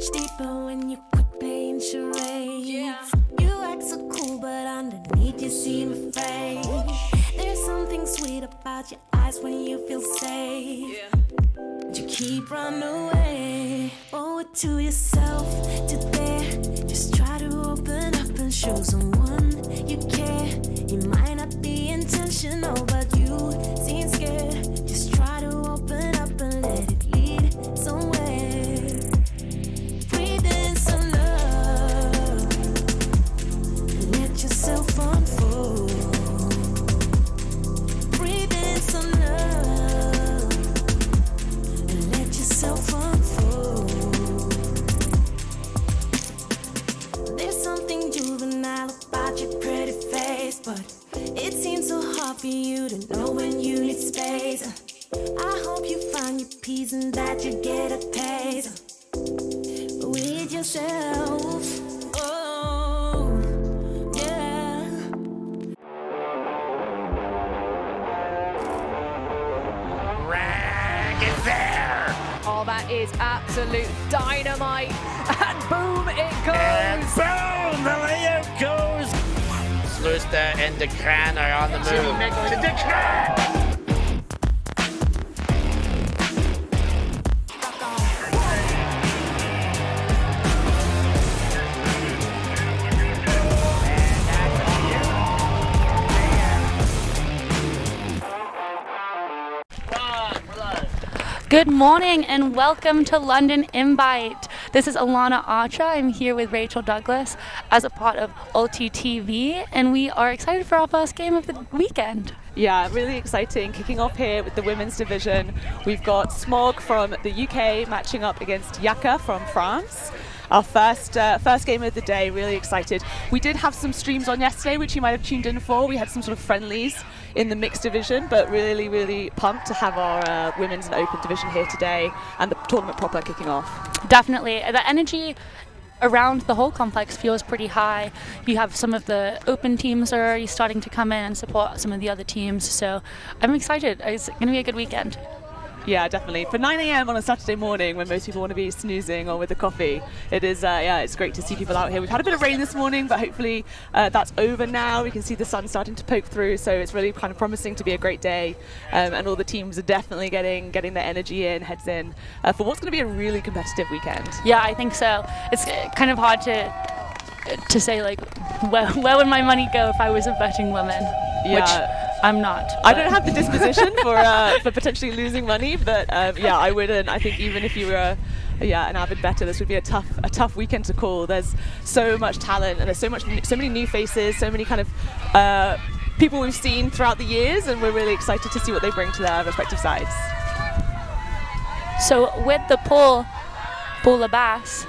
much deeper when you quit playing charades. You act so cool, but underneath you seem afraid. There's something sweet about your eyes when you feel safe. But you keep running away. Owe it to yourself today. Just try to open up and show someone you care. It might not be intentional, but you seem scared. Just try to open up and let it lead somewhere. Breathe in some love and let yourself unfold. Breathe in some love and let yourself unfold. There's something juvenile about your pretty face, but it seems so hard for you to know when you need space. I hope you find your peace and that you get a taste with yourself. Oh, yeah. Rag is there! Oh, that is absolute dynamite. And boom, it goes. And boom, the layout goes. Slusta and Dekran are on the move. To Dekran! Good morning and welcome to London Invite. This is Alana Archer. I'm here with Rachel Douglas as a part of ULTI.TV, and we are excited for our first game of the weekend. Yeah, really exciting. Kicking off here with the women's division. We've got Smog from the UK matching up against Yaka from France. Our first game of the day, really excited. We did have some streams on yesterday, which you might have tuned in for. We had some sort of friendlies in the mixed division, but really, really pumped to have our women's and open division here today and the tournament proper kicking off. Definitely. The energy around the whole complex feels pretty high. You have some of the open teams are already starting to come in and support some of the other teams, so I'm excited. It's going to be a good weekend. Yeah, definitely. For 9 a.m. on a Saturday morning when most people want to be snoozing or with a coffee, it is, it's great to see people out here. We've had a bit of rain this morning, but hopefully that's over now. We can see the sun starting to poke through, so it's really kind of promising to be a great day. And all the teams are definitely getting their energy in, heads in, for what's going to be a really competitive weekend. Yeah, I think so. It's kind of hard to say, like, where would my money go if I was a betting woman? Yeah. Which I'm not. I don't have the disposition for potentially losing money, but yeah, I wouldn't. I think even if you were an avid bettor, this would be a tough weekend to call. There's so much talent and there's so many new faces, so many kind of people we've seen throughout the years, and we're really excited to see what they bring to their respective sides. So with the pull, Paula Bass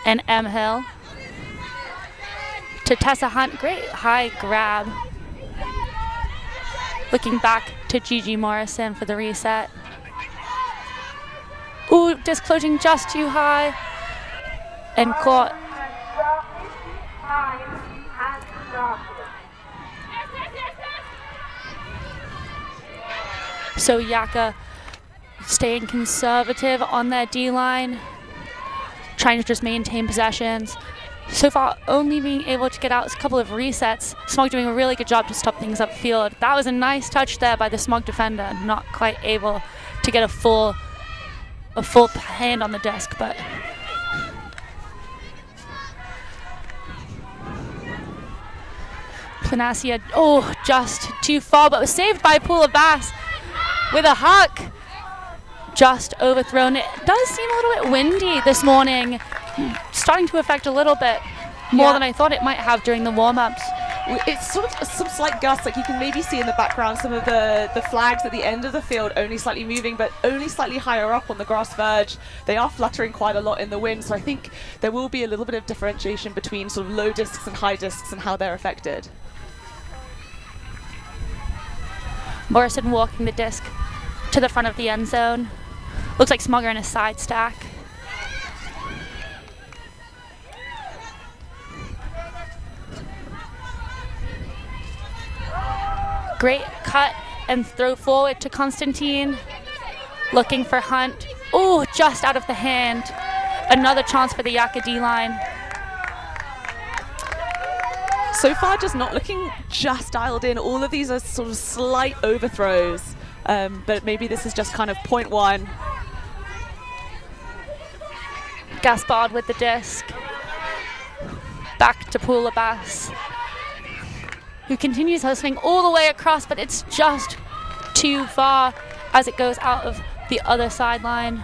and M Hill to Tessa Hunt, great high grab. Looking back to Gigi Morrison for the reset. Ooh, disc floating just too high. And caught. So Yaka staying conservative on their D-line, trying to just maintain possessions. So far, only being able to get out a couple of resets. Smog doing a really good job to stop things upfield. That was a nice touch there by the Smog defender. Not quite able to get a full hand on the disc, but Planacia, just too far, but was saved by Pula Bass with a huck. Just overthrown. It does seem a little bit windy this morning. Starting to affect a little bit more than I thought it might have during the warm-ups. It's sort of some slight gusts, like you can maybe see in the background some of the flags at the end of the field only slightly moving, but only slightly higher up on the grass verge. They are fluttering quite a lot in the wind, so I think there will be a little bit of differentiation between sort of low discs and high discs and how they're affected. Morrison walking the disc to the front of the end zone. Looks like Smog are in a side stack. Great cut and throw forward to Constantine. Looking for Hunt. Oh, just out of the hand. Another chance for the Yaka D-line. So far, just not looking just dialed in. All of these are sort of slight overthrows, but maybe this is just kind of point one. Gaspard with the disc. Back to Poulabas, who continues her swing all the way across, but it's just too far as it goes out of the other sideline.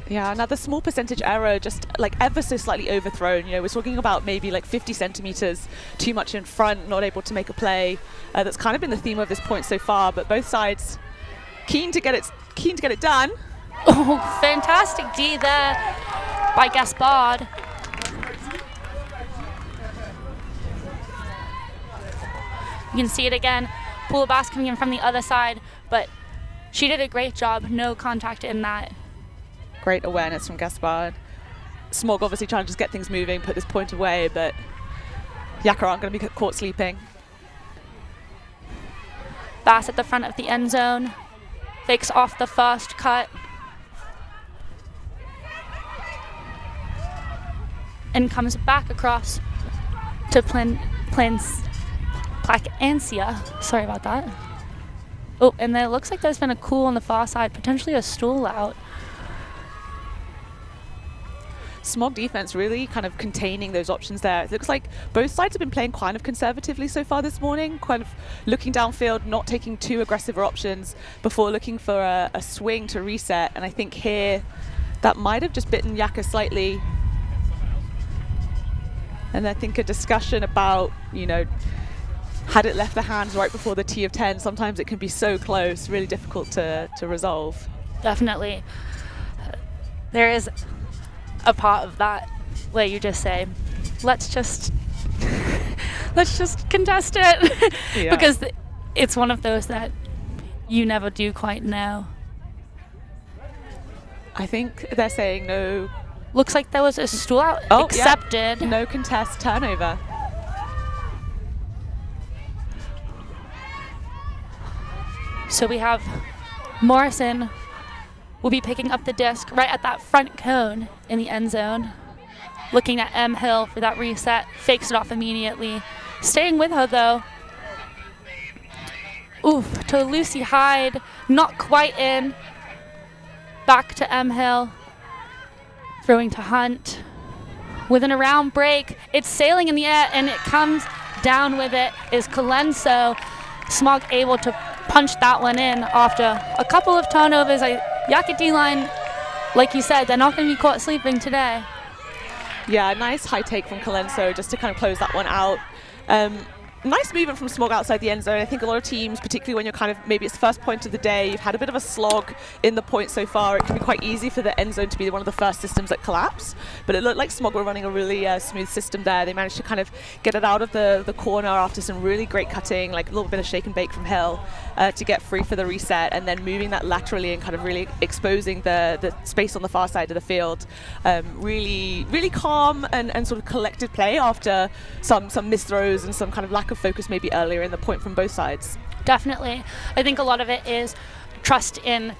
Yeah, another small percentage error, just like ever so slightly overthrown. You know, we're talking about maybe like 50 centimeters too much in front, not able to make a play. That's kind of been the theme of this point so far, but both sides keen to get it done. Oh, fantastic D there by Gaspard. You can see it again. Poulabas coming in from the other side, but she did a great job. No contact in that. Great awareness from Gaspard. Smog obviously trying to just get things moving, put this point away, but Yaka aren't going to be caught sleeping. Bass at the front of the end zone. Fakes off the first cut. And comes back across to Placencia. Sorry about that. Oh, and then it looks like there's been a cool on the far side, potentially a stool out. Smog defense really kind of containing those options there. It looks like both sides have been playing kind of conservatively so far this morning, kind of looking downfield, not taking too aggressive options before looking for a swing to reset. And I think here that might have just bitten Yaka slightly. And I think a discussion about, you know, had it left the hands right before the T of 10, sometimes it can be so close, really difficult to resolve. Definitely. There is a part of that where you just say, let's just contest it. Yeah. Because it's one of those that you never do quite know. I think they're saying no. Looks like there was a stool out accepted. Yeah. No contest turnover. So we have Morrison will be picking up the disc right at that front cone in the end zone. Looking at M. Hill for that reset. Fakes it off immediately. Staying with her though. Oof, to Lucy Hyde. Not quite in. Back to M. Hill. Throwing to Hunt. With an around break. It's sailing in the air and it comes down with it is Colenso. Smog able to punch that one in after a couple of turnovers. Yaka D-line, like you said, they're not going to be caught sleeping today. Yeah, nice high take from Colenso just to kind of close that one out. Nice movement from Smog outside the end zone. I think a lot of teams, particularly when you're kind of, maybe it's the first point of the day, you've had a bit of a slog in the point so far. It can be quite easy for the end zone to be one of the first systems that collapse. But it looked like Smog were running a really smooth system there. They managed to kind of get it out of the corner after some really great cutting, like a little bit of shake and bake from Hill to get free for the reset, and then moving that laterally and kind of really exposing the space on the far side of the field. Really, really calm and sort of collected play after some missed throws and some kind of lack of focus maybe earlier in the point from both sides. Definitely. I think a lot of it is trust in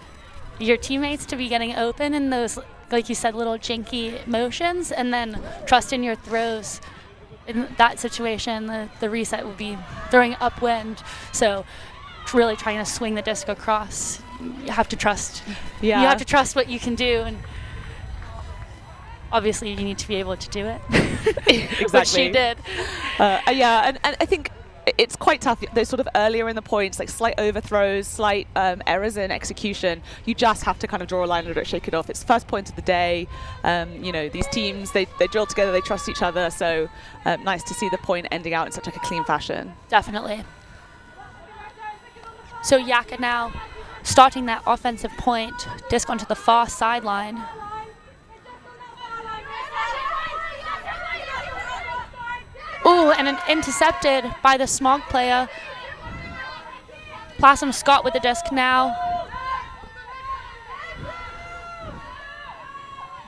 your teammates to be getting open in those, like you said, little jinky motions, and then trust in your throws. In that situation, the reset will be throwing upwind. So really trying to swing the disc across. You have to trust. Yeah. You have to trust what you can do, and obviously you need to be able to do it. Exactly. Which she did. Yeah, and I think it's quite tough. Those sort of earlier in the points, like slight overthrows, slight errors in execution, you just have to kind of draw a line under it, shake it off. It's the first point of the day. You know, these teams, they drill together, they trust each other. So nice to see the point ending out in such like a clean fashion. Definitely. So Yaka now starting that offensive point, disc onto the far sideline. Ooh, and intercepted by the Smog player. Plasm Scott with the disc now.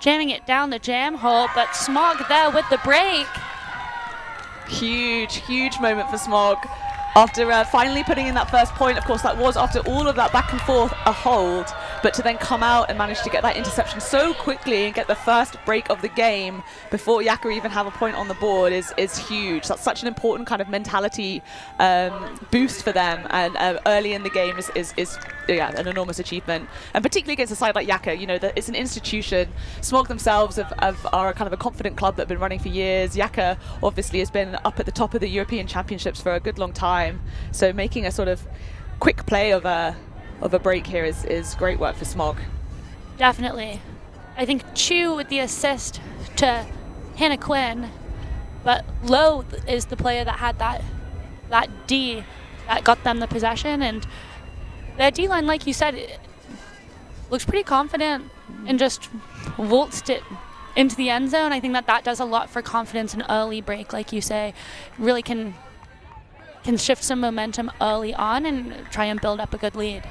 Jamming it down the jam hole, but Smog there with the break. Huge, huge moment for Smog. After finally putting in that first point, of course, that was after all of that back and forth, a hold. but to then come out and manage to get that interception so quickly and get the first break of the game before Yaka even have a point on the board is huge. That's such an important kind of mentality boost for them, and early in the game is an enormous achievement, and particularly against a side like Yaka. You know, that it's an institution. Smog themselves are kind of a confident club that have been running for years. Yaka obviously has been up at the top of the European Championships for a good long time, so making a sort of quick play of a break here is great work for Smog. Definitely. I think Chu with the assist to Hannah Quinn, but Lowe is the player that had that D that got them the possession, and their D-line, like you said, it looks pretty confident and just waltzed it into the end zone. I think that does a lot for confidence in early break, like you say. Really can shift some momentum early on and try and build up a good lead.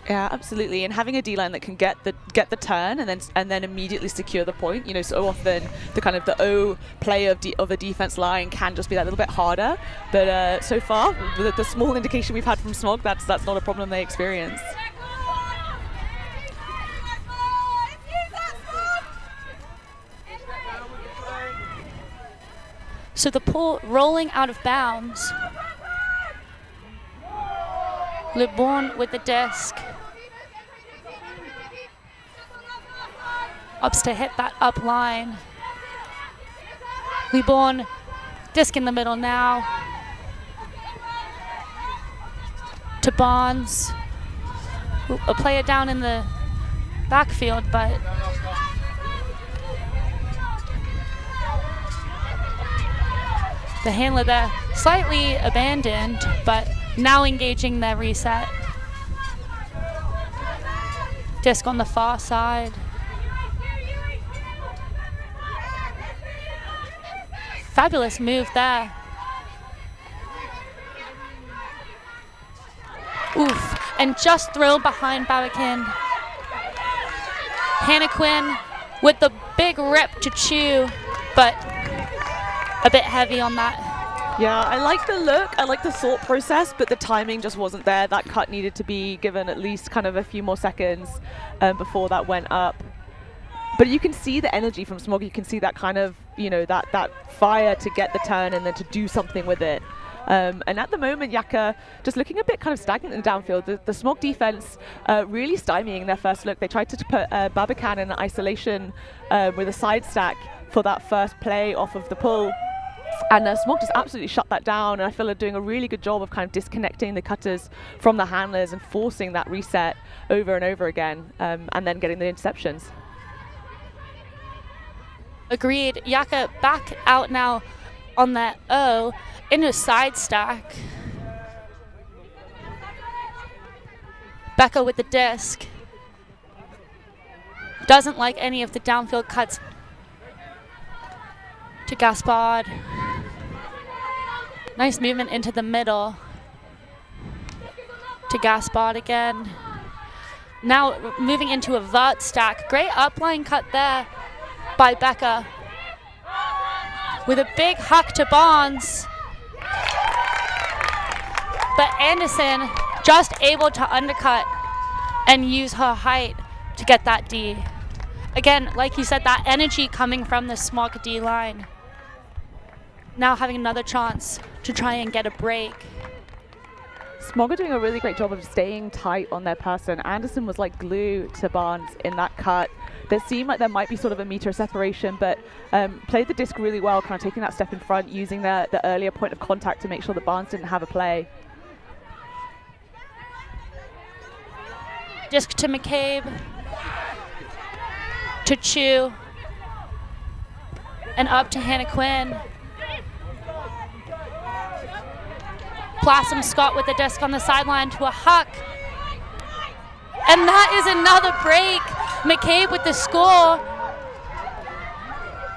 Yeah, absolutely. And having a D-line that can get the turn and then immediately secure the point. You know, so often the O play of a defense line can just be that little bit harder. But so far, the small indication we've had from Smog, that's not a problem they experience. So the pull rolling out of bounds. Le Bon with the disc. Ups to hit that up line. Le Bon, disc in the middle now. To Bonds. A player down in the backfield, but the handler there slightly abandoned, but now engaging their reset. Disc on the far side. Fabulous move there. Oof, and just thrilled behind Babakin. Hannah Quinn with the big rip to Chu, but a bit heavy on that. Yeah, I like the look, I like the thought process, but the timing just wasn't there. That cut needed to be given at least kind of a few more seconds before that went up. But you can see the energy from Smog. You can see that kind of, you know, that fire to get the turn and then to do something with it. And at the moment, Yaka just looking a bit kind of stagnant in the downfield. The Smog defense really stymieing their first look. They tried to put Babacan in isolation with a side stack for that first play off of the pull. And Smog just absolutely shut that down, and I feel they're doing a really good job of kind of disconnecting the cutters from the handlers and forcing that reset over and over again, and then getting the interceptions. Agreed. Yaka back out now on that O into a side stack. Becca with the disc. Doesn't like any of the downfield cuts to Gaspard. Nice movement into the middle to Gaspard again. Now moving into a vert stack. Great upline cut there by Becca with a big huck to Bonds. But Anderson just able to undercut and use her height to get that D. Again, like you said, that energy coming from the Smog D line. Now having another chance to try and get a break. Smog are doing a really great job of staying tight on their person. Anderson was like glue to Barnes in that cut. There seemed like there might be sort of a meter separation, but played the disc really well, kind of taking that step in front, using the earlier point of contact to make sure that Barnes didn't have a play. Disc to McCabe, to Chu, and up to Hannah Quinn. Blossom Scott with the disc on the sideline to a huck. And that is another break. McCabe with the score.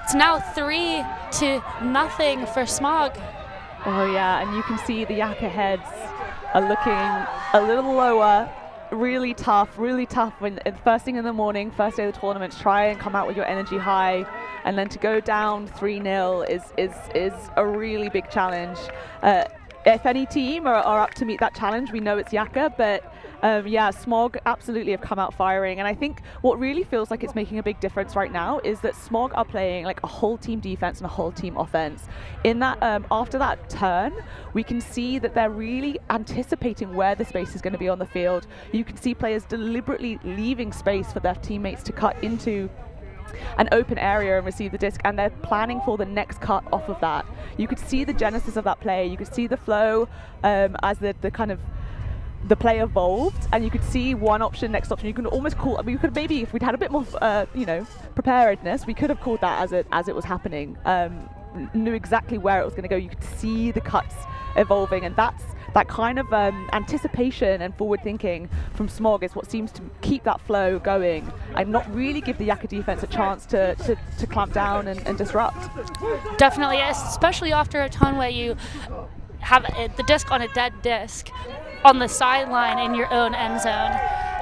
It's now 3-0 for Smog. Oh yeah, and you can see the Yaka heads are looking a little lower. Really tough when first thing in the morning, first day of the tournament, try and come out with your energy high, and then to go down 3-0 is a really big challenge. If any team are up to meet that challenge, we know it's Yaka, but Yeah, Smog absolutely have come out firing, and I think what really feels like it's making a big difference right now is that Smog are playing like a whole team defense and a whole team offense. In that, after that turn, we can see that they're really anticipating where the space is going to be on the field. You can see players deliberately leaving space for their teammates to cut into an open area and receive the disc, and they're planning for the next cut off of that. You could see the genesis of that play. You could see the flow as the kind of the play evolved, and you could see one option, next option. You can almost call. I mean, you could maybe, if we'd had a bit more, you know, preparedness, we could have called that as it was happening. Knew exactly where it was going to go. You could see the cuts evolving, and that kind of anticipation and forward thinking from Smog is what seems to keep that flow going and not really give the Yaka defense a chance to clamp down and disrupt. Definitely, especially after a ton where you have the disc on a dead disc on the sideline in your own end zone.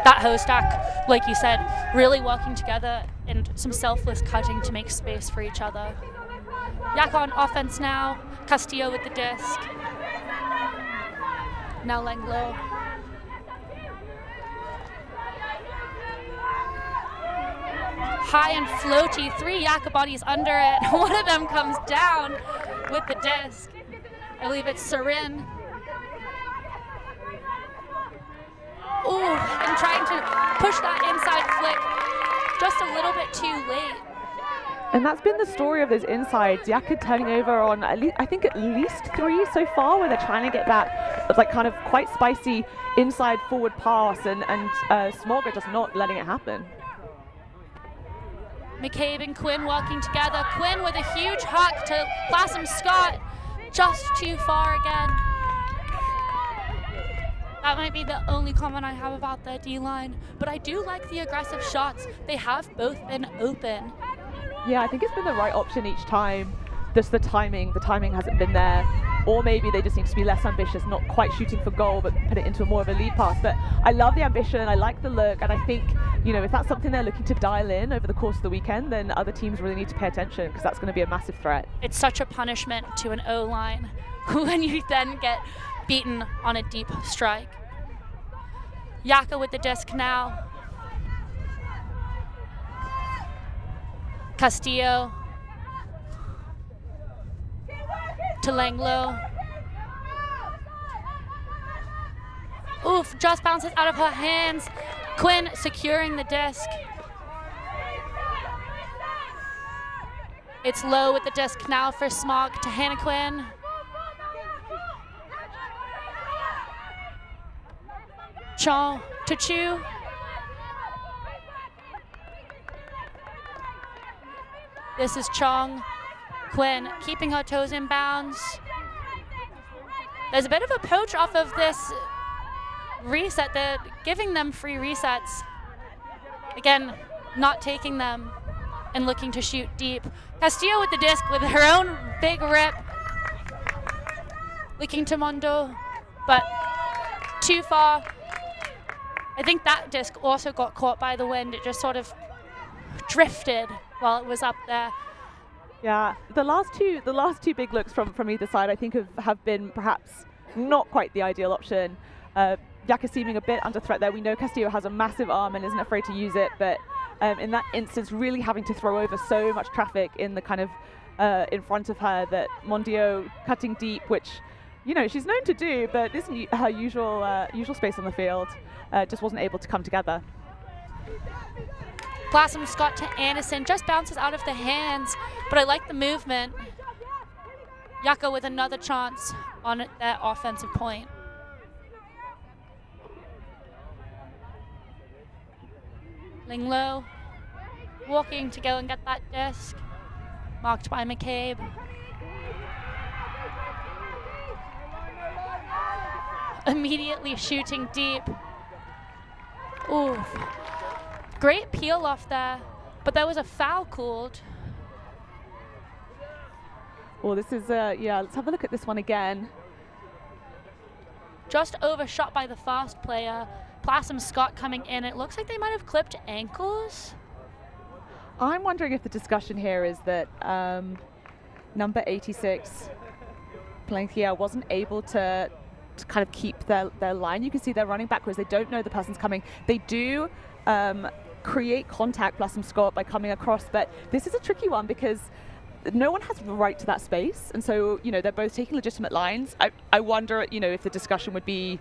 That host stack, like you said, really working together and some selfless cutting to make space for each other. Yaka on offense now, Castillo with the disc. Now Langlo. High and floaty, 3 Yaka bodies under it. One of them comes down with the disc. I believe it's Sarin. Ooh, and trying to push that inside flick just a little bit too late. And that's been the story of those insides. Yaka turning over on at least 3 so far, where they're trying to get that like kind of quite spicy inside forward pass, and Smog are just not letting it happen. McCabe and Quinn working together. Quinn with a huge hook to Blossom Scott, just too far again. That might be the only comment I have about the D-line, but I do like the aggressive shots. They have both been open. Yeah, I think it's been the right option each time. Just the timing hasn't been there. Or maybe they just need to be less ambitious, not quite shooting for goal, but put it into more of a lead pass. But I love the ambition, I like the look, and I think, you know, if that's something they're looking to dial in over the course of the weekend, then other teams really need to pay attention, because that's going to be a massive threat. It's such a punishment to an O-line when you then get beaten on a deep strike. Yaka with the disc now. Castillo to Langlo. Oof, just bounces out of her hands. Quinn securing the disc. It's low with the disc now for Smog to Hannah Quinn. Chong to Chu. This is Chong. Quinn keeping her toes in bounds. There's a bit of a poach off of this reset. They're giving them free resets. Again, not taking them and looking to shoot deep. Castillo with the disc with her own big rip. Looking to Mondo, but too far. I think that disc also got caught by the wind. It just sort of drifted while it was up there. Yeah, the last two big looks from either side, I think have been perhaps not quite the ideal option. Yaka seeming a bit under threat there. We know Castillo has a massive arm and isn't afraid to use it, but in that instance, really having to throw over so much traffic in the kind of in front of her, that Mondio cutting deep, which, you know, she's known to do, but isn't her usual space on the field. Just wasn't able to come together. Blossom Scott to Anderson, just bounces out of the hands, but I like the movement. Yaka with another chance on that offensive point. Langlo walking to go and get that disc, marked by McCabe. Immediately shooting deep. Ooh. Great peel off there, but there was a foul called. Well, this is, yeah, let's have a look at this one again. Just overshot by the fast player. Blossom Scott coming in. It looks like they might have clipped ankles. I'm wondering if the discussion here is that number 86, playing here, wasn't able to to kind of keep their line. You can see they're running backwards. They don't know the person's coming. They do create contact plus some score by coming across, but this is a tricky one because no one has the right to that space, and so they're both taking legitimate lines. I wonder if the discussion would be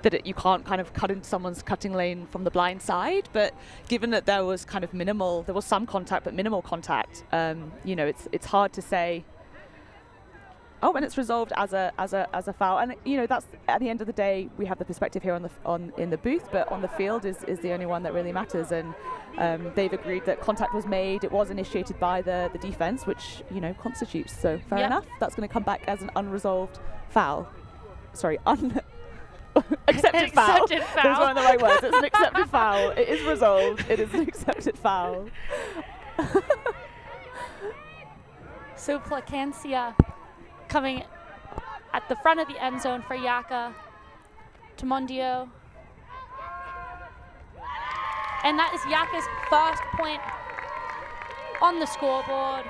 that you can't kind of cut into someone's cutting lane from the blind side, but given that there was kind of there was some contact but minimal contact, it's hard to say. Oh, and it's resolved as a foul, and that's at the end of the day we have the perspective here in the booth, but on the field is the only one that really matters, and they've agreed that contact was made. It was initiated by the defense, which constitutes. So fair enough. That's going to come back as an unresolved foul. Sorry, accepted foul. Those weren't the right words. It's an accepted foul. It is resolved. It is an accepted foul. So Placencia coming at the front of the end zone for Yaka to Mondio. And that is Yaka's first point on the scoreboard.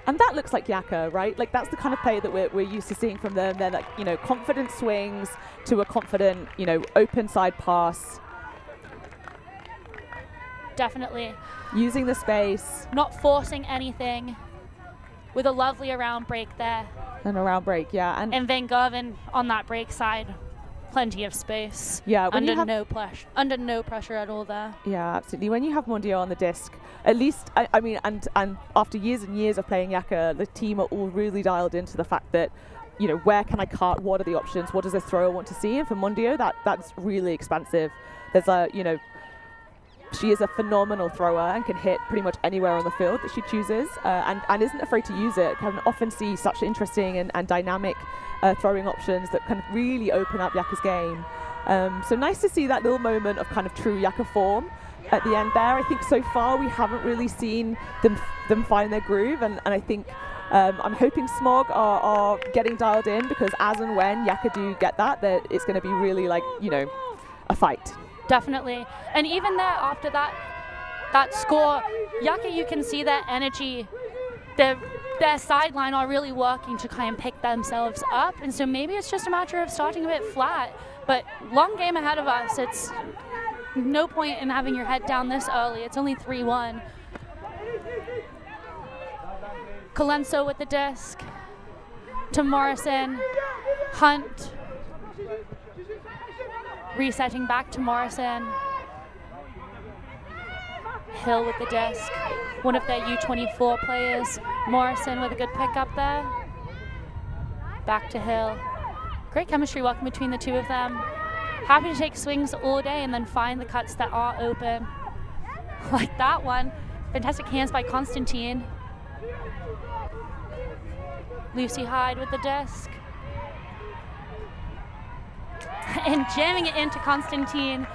And that looks like Yaka, right? Like that's the kind of play that we're used to seeing from them. They're like, confident swings to a confident, open side pass. Definitely. Using the space. Not forcing anything. With a lovely around break there. And around break, yeah. And Van Gerven on that break side. Plenty of space. Yeah. Under no pressure at all there. Yeah, absolutely. When you have Mondio on the disc, at least, I mean, and after years and years of playing Yaka, the team are all really dialed into the fact that, where can I cut? What are the options? What does the thrower want to see? And for Mondio, that's really expansive. There's she is a phenomenal thrower and can hit pretty much anywhere on the field that she chooses, and isn't afraid to use it. Can often see such interesting and dynamic throwing options that kind of really open up Yaka's game. So nice to see that little moment of kind of true Yaka form at the end there. I think so far we haven't really seen them find their groove, and I think I'm hoping Smog are getting dialed in, because as and when Yaka do get that it's going to be really like, a fight. Definitely. And even there, after that score, Yaka, you can see their energy, their sideline are really working to kind of pick themselves up. And so maybe it's just a matter of starting a bit flat. But long game ahead of us. It's no point in having your head down this early. It's only 3-1. Colenso with the disc to Morrison. Hunt. Resetting back to Morrison. Hill with the disc. One of their U24 players. Morrison with a good pickup there. Back to Hill. Great chemistry working between the two of them. Happy to take swings all day and then find the cuts that are open. Like that one. Fantastic hands by Constantine. Lucy Hyde with the disc. And jamming it into Constantine,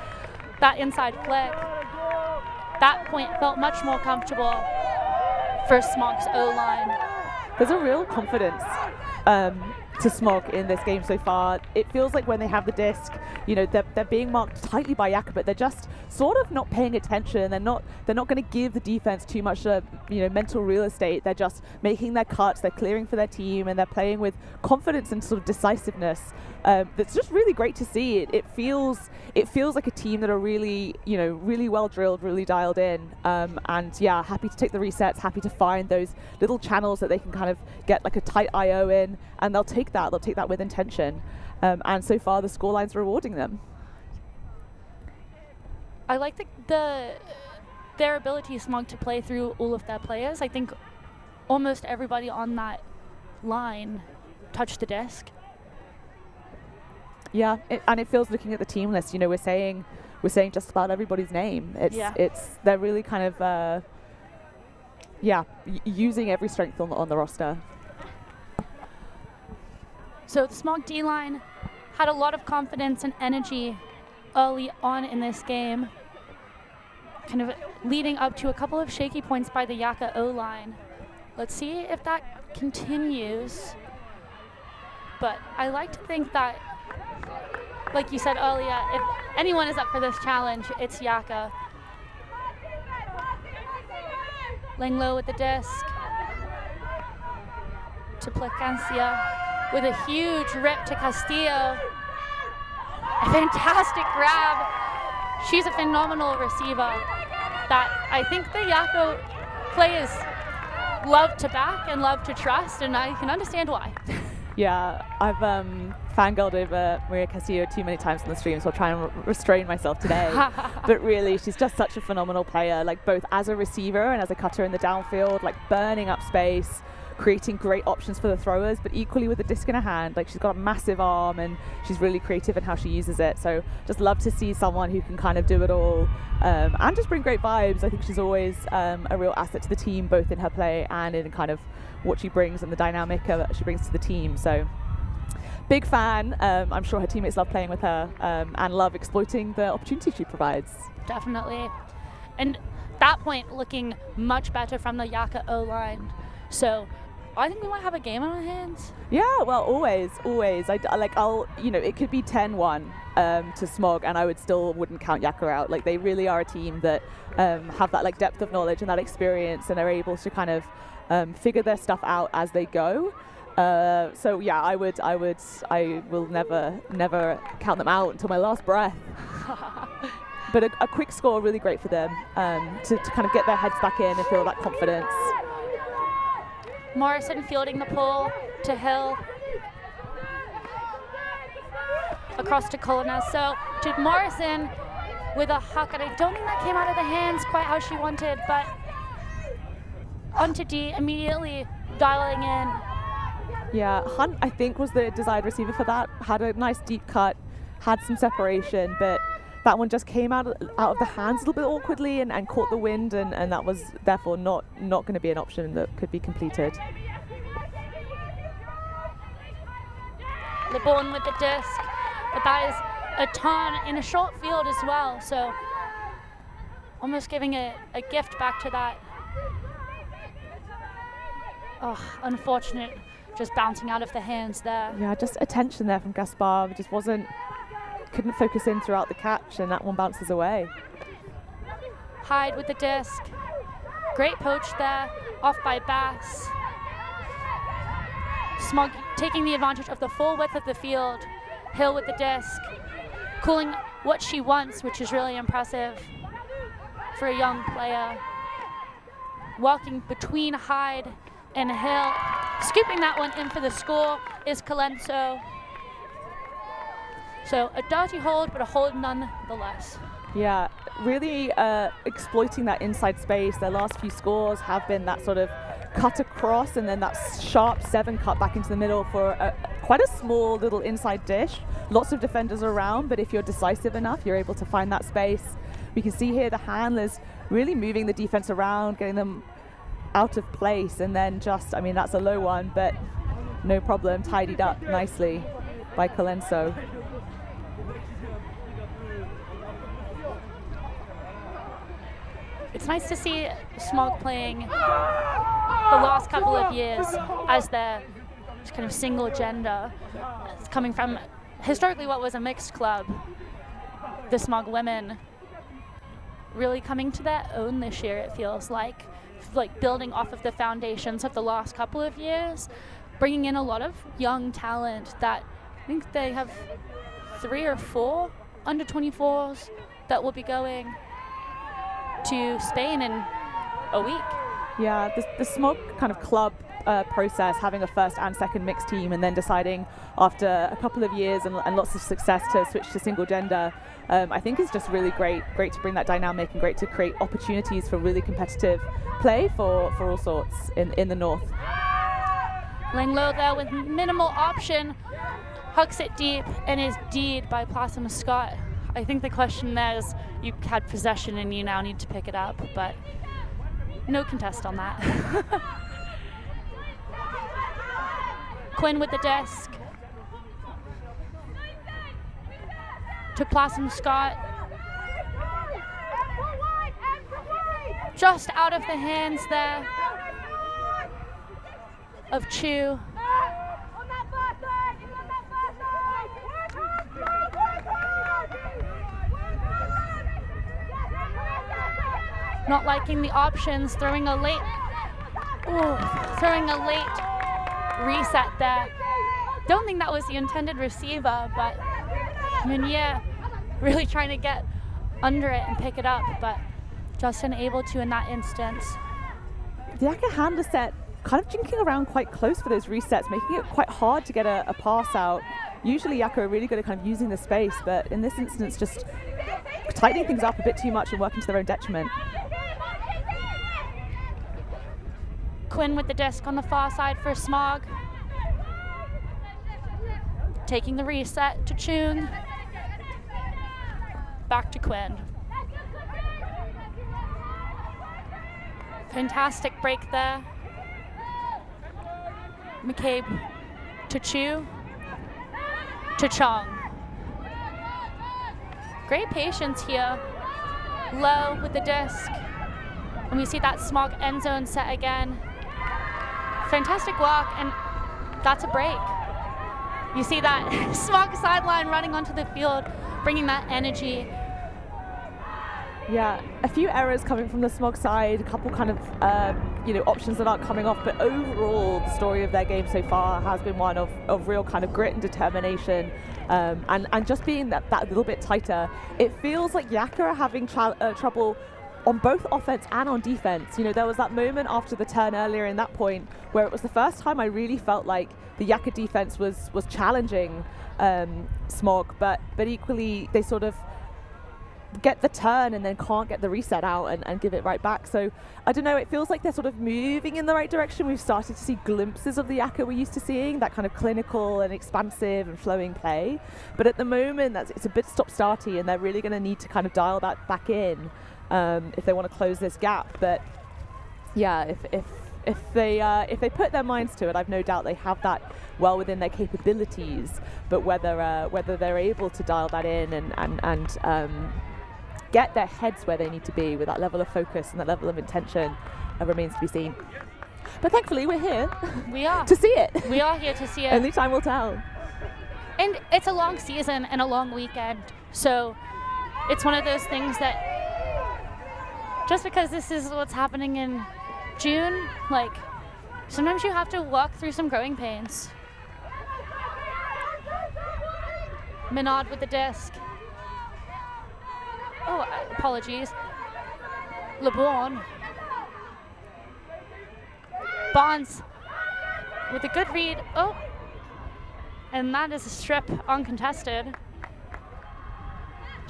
that inside flick. That point felt much more comfortable for Smog's O-line. There's a real confidence to Smog in this game so far. It feels like when they have the disc, they're being marked tightly by Yaka, but they're just sort of not paying attention. They're not going to give the defense too much mental real estate. They're just making their cuts, they're clearing for their team, and they're playing with confidence and sort of decisiveness. That's just really great to see. It feels like a team that are really, really well drilled, really dialed in, and yeah, happy to take the resets, happy to find those little channels that they can kind of get like a tight IO in, and they'll take that with intention. And so far the scoreline's rewarding them. I like their ability, Smog, to play through all of their players. I think almost everybody on that line touched the disc. Yeah, and it feels, looking at the team list, we're saying just about everybody's name. They're really kind of using every strength on the roster. So the Smog D-line had a lot of confidence and energy early on in this game, kind of leading up to a couple of shaky points by the Yaka O-line. Let's see if that continues. But I like to think that, like you said earlier, if anyone is up for this challenge, it's Yaka. Laying low with the disc to Placencia. with a huge rip to Castillo. A fantastic grab. She's a phenomenal receiver that I think the Yaka players love to back and love to trust, and I can understand why. Yeah, I've fangirled over Maria Castillo too many times on the stream, so I'll try and restrain myself today. But really, she's just such a phenomenal player, like both as a receiver and as a cutter in the downfield, like burning up space, creating great options for the throwers, but equally with a disc in her hand. Like, she's got a massive arm and she's really creative in how she uses it. So just love to see someone who can kind of do it all and just bring great vibes. I think she's always a real asset to the team, both in her play and in kind of what she brings and the dynamic she brings to the team. So big fan. I'm sure her teammates love playing with her and love exploiting the opportunity she provides. Definitely. And that point looking much better from the Yaka O-line. So I think we might have a game on our hands. Yeah, well, always. It could be 10-1 to Smog, and I wouldn't count Yaka out. Like, they really are a team that have that like depth of knowledge and that experience, and are able to kind of figure their stuff out as they go. So yeah, I will never count them out until my last breath. But a quick score, really great for them to kind of get their heads back in and feel that confidence. Morrison fielding the pull to Hill. Across to Colonna. So to Morrison with a huck, and I don't think that came out of the hands quite how she wanted, but onto D, immediately dialing in. Yeah, Hunt, I think, was the desired receiver for that. Had a nice deep cut, had some separation, but that one just came out of the hands a little bit awkwardly and caught the wind, and that was therefore not going to be an option that could be completed. LeBon with the disc, but that is a ton in a short field as well, so almost giving a gift back to that. Oh, unfortunate, just bouncing out of the hands there. Yeah, just attention there from Gaspar. Just couldn't focus in throughout the catch, and that one bounces away. Hyde with the disc. Great poach there, off by Bass. Smog taking the advantage of the full width of the field. Hill with the disc. Cooling what she wants, which is really impressive for a young player. Walking between Hyde and Hill. Scooping that one in for the score is Colenso. So a dirty hold, but a hold nonetheless. Yeah, really exploiting that inside space. Their last few scores have been that sort of cut across and then that sharp 7 cut back into the middle for quite a small little inside dish. Lots of defenders around, but if you're decisive enough, you're able to find that space. We can see here the handlers really moving the defense around, getting them out of place, and then that's a low one, but no problem, tidied up nicely by Colenso. It's nice to see Smog playing the last couple of years as their kind of single gender. It's coming from historically what was a mixed club. The Smog women really coming to their own this year, it feels like building off of the foundations of the last couple of years, bringing in a lot of young talent that I think they have 3 or 4 under 24s that will be going to Spain in a week. Yeah, the Smog kind of club process, having a first and second mixed team, and then deciding after a couple of years and lots of success to switch to single gender, I think is just really great to bring that dynamic and great to create opportunities for really competitive play for all sorts in the north. Laying low there with minimal option, hucks it deep and is D'd by Plasma Scott. I think the question there is you had possession and you now need to pick it up, but no contest on that. Quinn with the disc. To Plasma Scott. Just out of the hands there of Chu. Not liking the options, throwing a late reset there. don't think that was the intended receiver, but Meunier really trying to get under it and pick it up, but just unable to in that instance. The Yaka handler set kind of jinking around quite close for those resets, making it quite hard to get a pass out. Usually Yaka are really good at kind of using the space, but in this instance just tightening things up a bit too much and working to their own detriment. Quinn with the disc on the far side for Smog. Taking the reset to Chung. Back to Quinn. Fantastic break there. McCabe to Chu. To Chong. Great patience here. Low with the disc. And we see that Smog end zone set again. Fantastic work, and that's a break. You see that Smog sideline running onto the field, bringing that energy. Yeah, a few errors coming from the Smog side, a couple kind of options that aren't coming off, but overall the story of their game so far has been one of real kind of grit and determination, and just being that little bit tighter. It feels like Yaka are having trouble on both offense and on defense. There was that moment after the turn earlier in that point where it was the first time I really felt like the Yaka defense was challenging Smog, but equally they sort of get the turn and then can't get the reset out and give it right back. So I don't know, it feels like they're sort of moving in the right direction. We've started to see glimpses of the Yaka we're used to seeing, that kind of clinical and expansive and flowing play. But at the moment, it's a bit stop-starty, and they're really going to need to kind of dial that back in if they want to close this gap. But yeah, if they put their minds to it, I've no doubt they have that well within their capabilities. But whether they're able to dial that in and get their heads where they need to be with that level of focus and that level of intention remains to be seen. But thankfully we're here. We are. To see it. We are here to see it. Only time will tell. And it's a long season and a long weekend, so it's one of those things that just because this is what's happening in June, like, sometimes you have to walk through some growing pains. Menard with the disc. Oh, apologies. LeBron. Bonds with a good read. Oh, and that is a strip uncontested.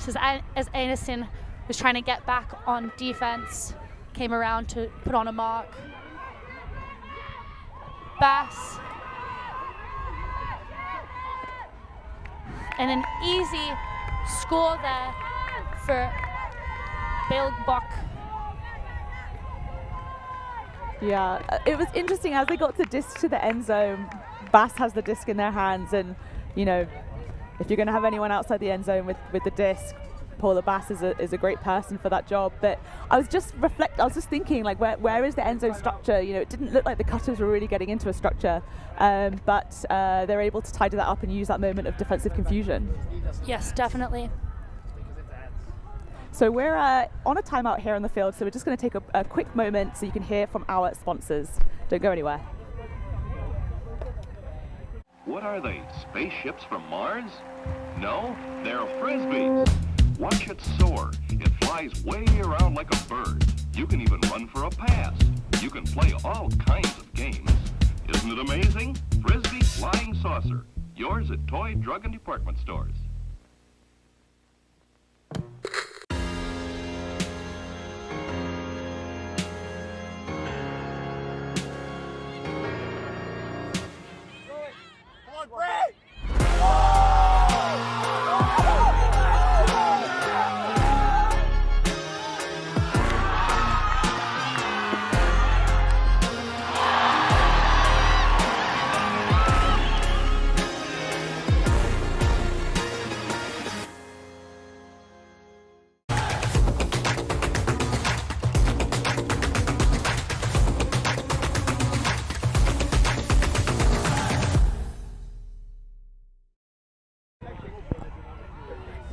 Just as Anderson was trying to get back on defense, came around to put on a mark. Bass. And an easy score there for Bilbok. Yeah, it was interesting as they got the disc to the end zone. Bass has the disc in their hands, and if you're going to have anyone outside the end zone with the disc, Paula Bass is a great person for that job. But I was just thinking, like, where is the end zone structure? It didn't look like the cutters were really getting into a structure, but they're able to tidy that up and use that moment of defensive confusion. Yes, definitely. So we're on a timeout here on the field, so we're just going to take a quick moment so you can hear from our sponsors. Don't go anywhere. What are they, spaceships from Mars? No, they're Frisbees. Watch it soar. It flies way around like a bird. You can even run for a pass. You can play all kinds of games. Isn't it amazing? Frisbee Flying Saucer. Yours at toy, drug, and department stores.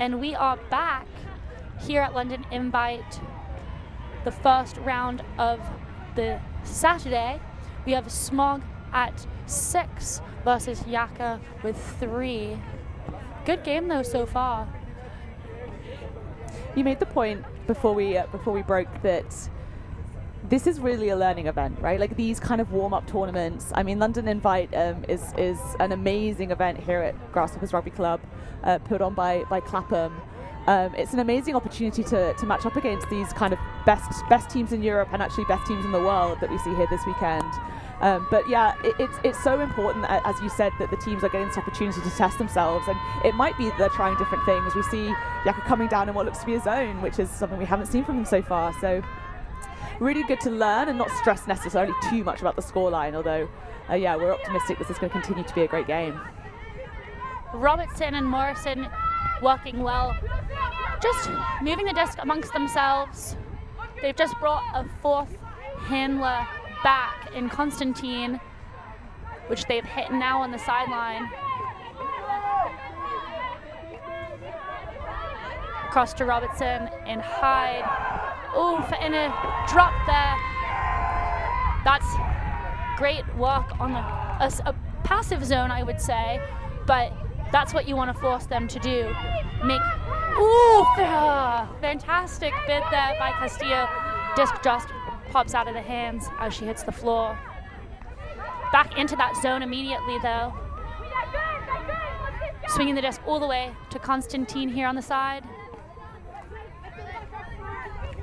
And we are back here at London Invite, the first round of the Saturday. We have Smog at 6 versus Yaka with 3. Good game though so far. You made the point before we broke that this is really a learning event, right? Like these kind of warm-up tournaments. I mean, London Invite is an amazing event here at Grasshoppers Rugby Club, put on by Clapham. It's an amazing opportunity to match up against these kind of best teams in Europe and actually best teams in the world that we see here this weekend. But yeah, it's so important, as you said, that the teams are getting this opportunity to test themselves, and it might be that they're trying different things. We see Yaka coming down in what looks to be a zone, which is something we haven't seen from them so far. So really good to learn and not stress necessarily too much about the scoreline, although yeah, we're optimistic this is going to continue to be a great game. Robertson and Morrison working well, just moving the disc amongst themselves. They've just brought a 4th handler back in Constantine, which they've hit now on the sideline. Across to Robertson and Hyde. Oh, and a drop there. That's great work on a passive zone, I would say, but that's what you want to force them to do. Make, ooh, fantastic bid there by Castillo. Disc just pops out of the hands as she hits the floor. Back into that zone immediately though. Swinging the disc all the way to Constantine here on the side.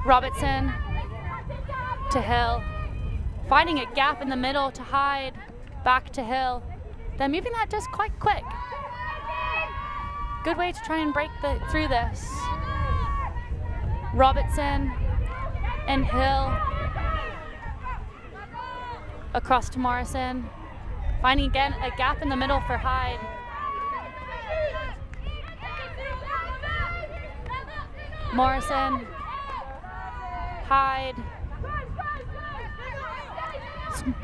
Robertson to Hill. Finding a gap in the middle to Hyde. Back to Hill. Then moving that disc quite quick. Good way to try and break through this. Robertson and Hill. Across to Morrison. Finding again a gap in the middle for Hyde. Morrison. Hyde.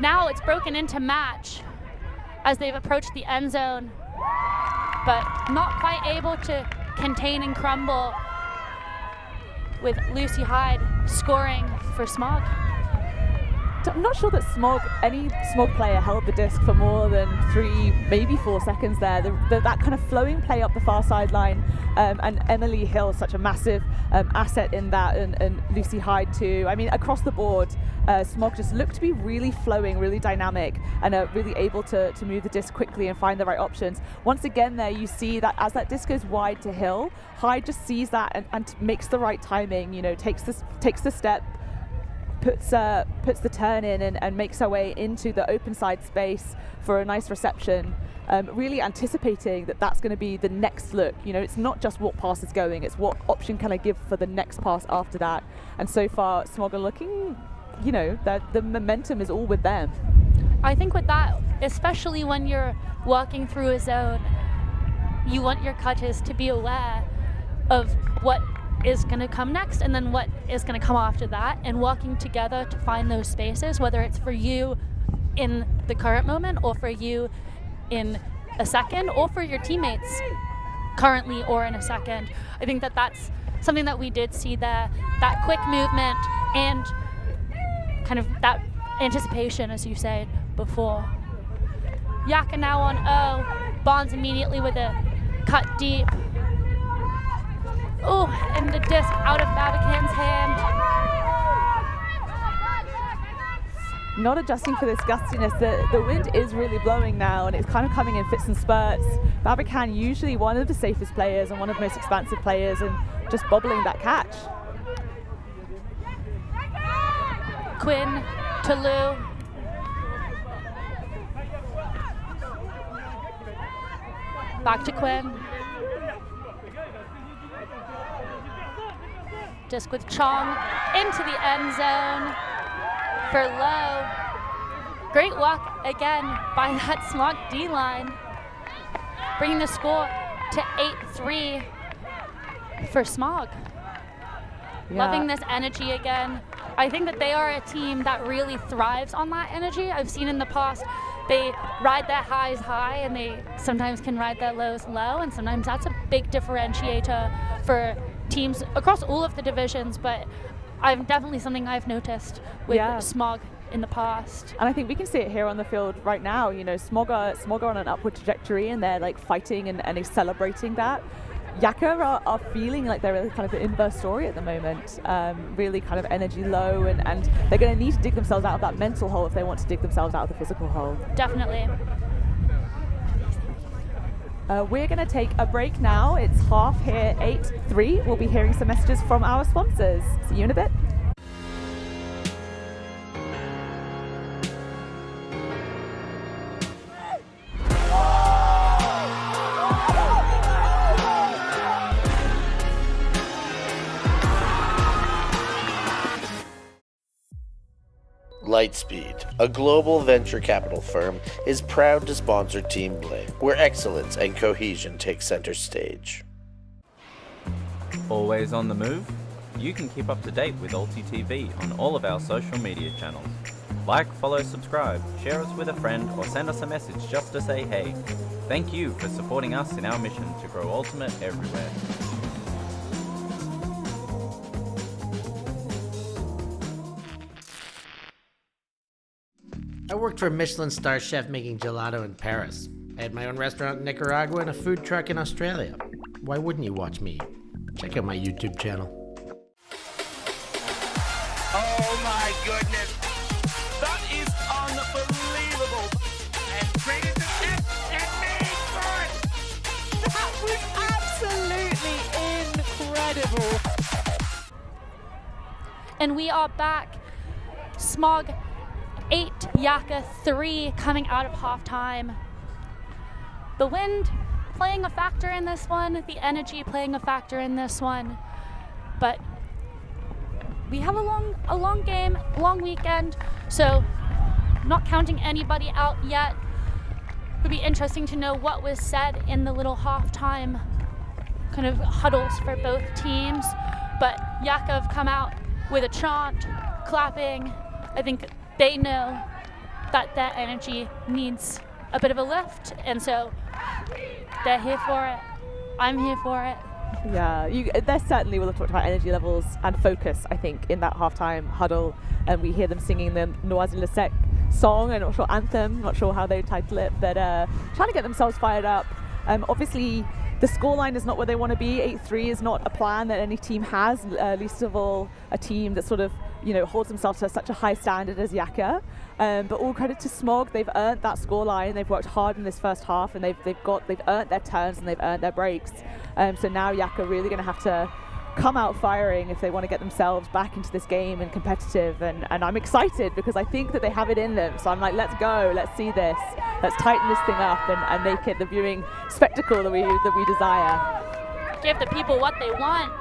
Now it's broken into match as they've approached the end zone, but not quite able to contain and crumble, with Lucy Hyde scoring for Smog. I'm not sure that any Smog player held the disc for more than 3, maybe 4 seconds there. That kind of flowing play up the far sideline, and Emily Hill, such a massive asset in that, and Lucy Hyde too. I mean, across the board, Smog just looked to be really flowing, really dynamic, and really able to move the disc quickly and find the right options. Once again there, you see that as that disc goes wide to Hill, Hyde just sees that and makes the right timing, you know, takes the step, puts the turn in and makes her way into the open side space for a nice reception, really anticipating that that's going to be the next look. You know, it's not just what pass is going, it's what option can I give for the next pass after that. And so far, Smog are looking, you know, that the momentum is all with them. I think with that, especially when you're working through a zone, you want your cutters to be aware of what is going to come next and then what is going to come after that, and working together to find those spaces, whether it's for you in the current moment or for you in a second or for your teammates currently or in a second. I think that that's something that we did see there, that quick movement and kind of that anticipation, as you said before. Yaka now on O, Bonds immediately with a cut deep. Oh, and the disc out of Babacan's hand. Not adjusting for this gustiness. The wind is really blowing now, and it's kind of coming in fits and spurts. Babacan, usually one of the safest players and one of the most expansive players, and just bobbling that catch. Quinn to Lou. Back to Quinn. Disc with Chong into the end zone for Lowe. Great work again by that Smog D-line, bringing the score to 8-3 for Smog. Yeah. Loving this energy again. I think that they are a team that really thrives on that energy. I've seen in the past they ride their highs high and they sometimes can ride their lows low, and sometimes that's a big differentiator for teams across all of the divisions, but definitely something I've noticed with Smog in the past. And I think we can see it here on the field right now. You know, Smog are on an upward trajectory, and they're like fighting and celebrating that. Yaka are feeling like they're really kind of the inverse story at the moment, really kind of energy low, and they're going to need to dig themselves out of that mental hole if they want to dig themselves out of the physical hole. Definitely. We're going to take a break now. It's half here, 8-3. We'll be hearing some messages from our sponsors. See you in a bit. Lightspeed, a global venture capital firm, is proud to sponsor Team Play, where excellence and cohesion take center stage. Always on the move? You can keep up to date with ULTI.TV on all of our social media channels. Like, follow, subscribe, share us with a friend, or send us a message just to say hey. Thank you for supporting us in our mission to grow Ultimate everywhere. I worked for a Michelin star chef making gelato in Paris. I had my own restaurant in Nicaragua and a food truck in Australia. Why wouldn't you watch me? Check out my YouTube channel. Oh my goodness. That is unbelievable. And traded the net and made for it. That was absolutely incredible. And we are back. Smog 8, Yaka 3 coming out of halftime. The wind playing a factor in this one, the energy playing a factor in this one. But we have a long game, long weekend, so not counting anybody out yet. It would be interesting to know what was said in the little halftime kind of huddles for both teams. But Yaka have come out with a chant, clapping. I think they know that their energy needs a bit of a lift, and so they're here for it. I'm here for it. Yeah, they certainly will have talked about energy levels and focus, I think, in that halftime huddle. And we hear them singing the Noisy Le Sec song, I'm not sure, anthem, not sure how they title it, but trying to get themselves fired up. Obviously, the scoreline is not where they want to be. 8-3 is not a plan that any team has, least of all a team that sort of, you know, holds themselves to such a high standard as Yaka. But all credit to Smog, they've earned that scoreline. They've worked hard in this first half, and they've earned their turns and they've earned their breaks. So now Yaka really going to have to come out firing if they want to get themselves back into this game and competitive. And I'm excited because I think that they have it in them. So I'm like, let's go, let's see this, let's tighten this thing up and make it the viewing spectacle that we desire. Give the people what they want.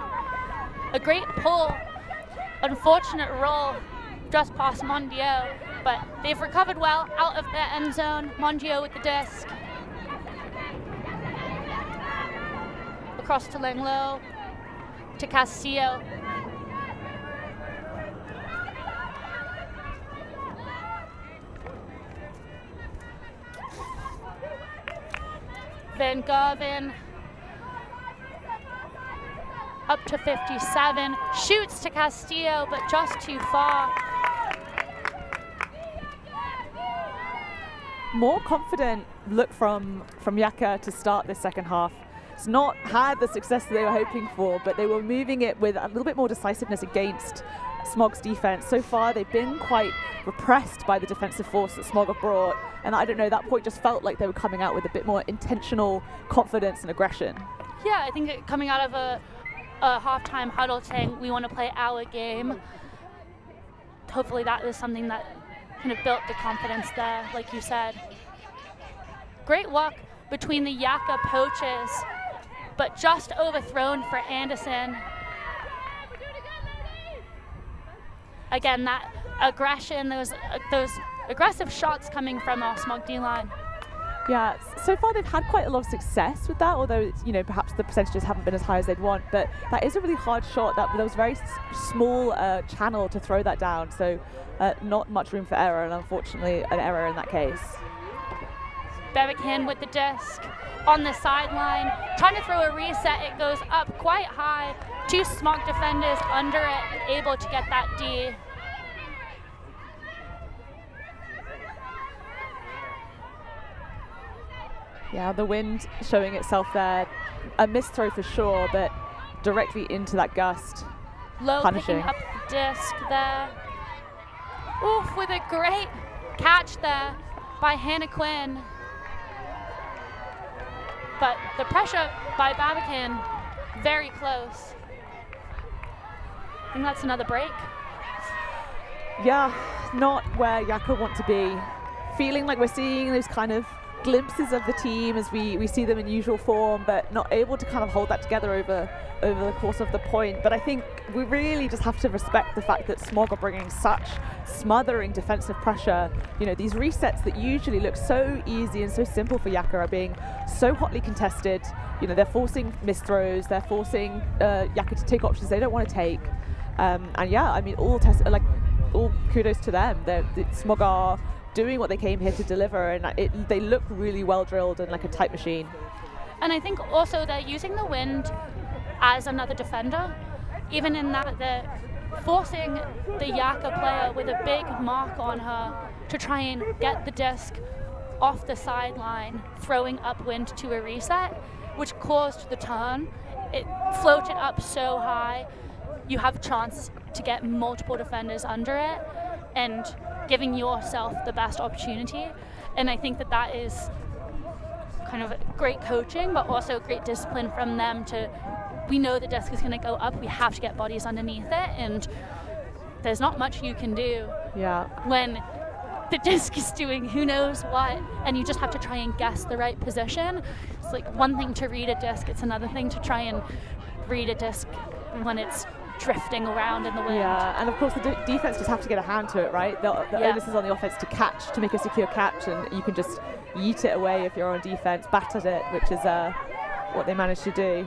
A great pull. Unfortunate roll just past Mondio, but they've recovered well out of their end zone. Mondio with the disc. Across to Langlo, to Castillo. Van Gerven up to 57, shoots to Castillo, but just too far. More confident look from Yaka to start this second half. It's not had the success that they were hoping for, but they were moving it with a little bit more decisiveness against Smog's defense. So far, they've been quite repressed by the defensive force that Smog have brought, and I don't know, that point just felt like they were coming out with a bit more intentional confidence and aggression. Yeah, I think coming out of a halftime huddle saying we want to play our game. Hopefully that is something that kind of built the confidence there, like you said. Great walk between the Yaka poaches, but just overthrown for Anderson. Again, that aggression, those aggressive shots coming from our Smog D-line. Yeah, so far they've had quite a lot of success with that, although, you know, perhaps the percentages haven't been as high as they'd want, but that is a really hard shot. There was a very small channel to throw that down, so not much room for error, and unfortunately an error in that case. Bebekin with the disc on the sideline, trying to throw a reset. It goes up quite high. Two Smog defenders under it, able to get that D. Yeah, the wind showing itself there. A missed throw for sure, but directly into that gust. Low Punishing. picking up the disc there. Oof, with a great catch there by Hannah Quinn. But the pressure by Babakin, very close. I think that's another break. Yeah, not where Yaka want to be. Feeling like we're seeing those kind of glimpses of the team as we see them in usual form, but not able to kind of hold that together over the course of the point. But I think we really just have to respect the fact that Smog are bringing such smothering defensive pressure. You know, these resets that usually look so easy and so simple for Yaka are being so hotly contested. You know, they're forcing missed throws, they're forcing Yaka to take options they don't want to take. And yeah, I mean, all kudos to them. Smog are doing what they came here to deliver, and they look really well drilled and like a tight machine. And I think also they're using the wind as another defender, even in that they're forcing the Yaka player with a big mark on her to try and get the disc off the sideline, throwing upwind to a reset, which caused the turn. It floated up so high, you have a chance to get multiple defenders under it and giving yourself the best opportunity. And I think that is kind of great coaching, but also great discipline from them we know the disc is going to go up, we have to get bodies underneath it, and there's not much you can do when the disc is doing who knows what, and you just have to try and guess the right position. It's like one thing to read a disc, it's another thing to try and read a disc when it's drifting around in the wind. Yeah, and of course the defense just have to get a hand to it, right? The onus is on the offense to catch, to make a secure catch, and you can just yeet it away if you're on defense, bat at it, which is what they managed to do.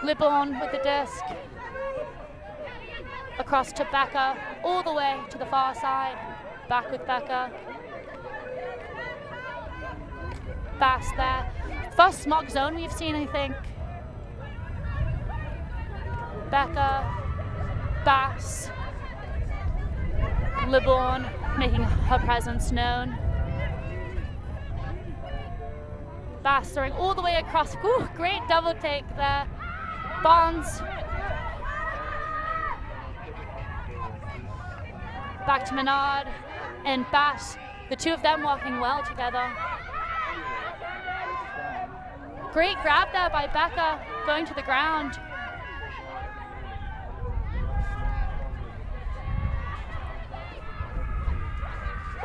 Libon with the disc. Across to Becca, all the way to the far side. Back with Becca. Bass there. First Smog zone we've seen, I think. Becca, Bass, Liborn making her presence known. Bass throwing all the way across. Ooh, great double take there. Bonds. Back to Menard and Bass. The two of them walking well together. Great grab there by Becca, going to the ground.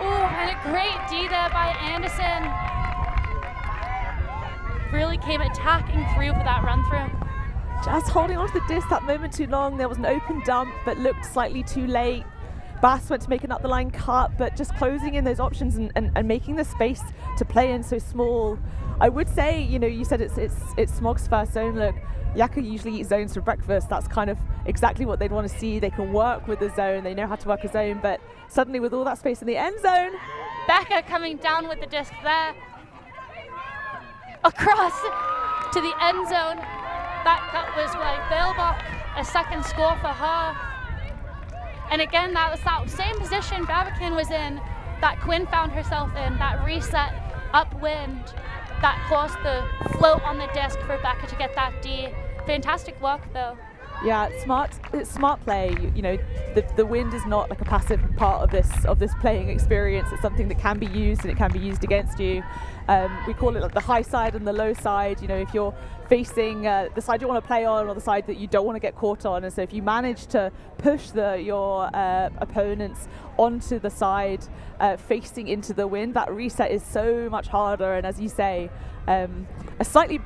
Oh, and a great D there by Anderson. Really came attacking through for that run through. Just holding onto the disc that moment too long. There was an open dump, but looked slightly too late. Bass went to make an up the line cut, but just closing in those options and making the space to play in so small. I would say, you know, you said it's Smog's first zone look. Yaka usually eats zones for breakfast. That's kind of exactly what they'd want to see. They can work with the zone. They know how to work a zone, but suddenly with all that space in the end zone. Becca coming down with the disc there. Across to the end zone. That was like Bailbach, a second score for her. And again, that was that same position Babakin was in, that Quinn found herself in, that reset upwind, that caused the float on the disc for Becca to get that D. Fantastic work though. Yeah, it's smart play. You know, the wind is not like a passive part of this playing experience. It's something that can be used, and it can be used against you. We call it like the high side and the low side. You know, if you're facing the side you want to play on or the side that you don't want to get caught on, and so if you manage to push your opponents onto the side facing into the wind, that reset is so much harder. And as you say, a slightly,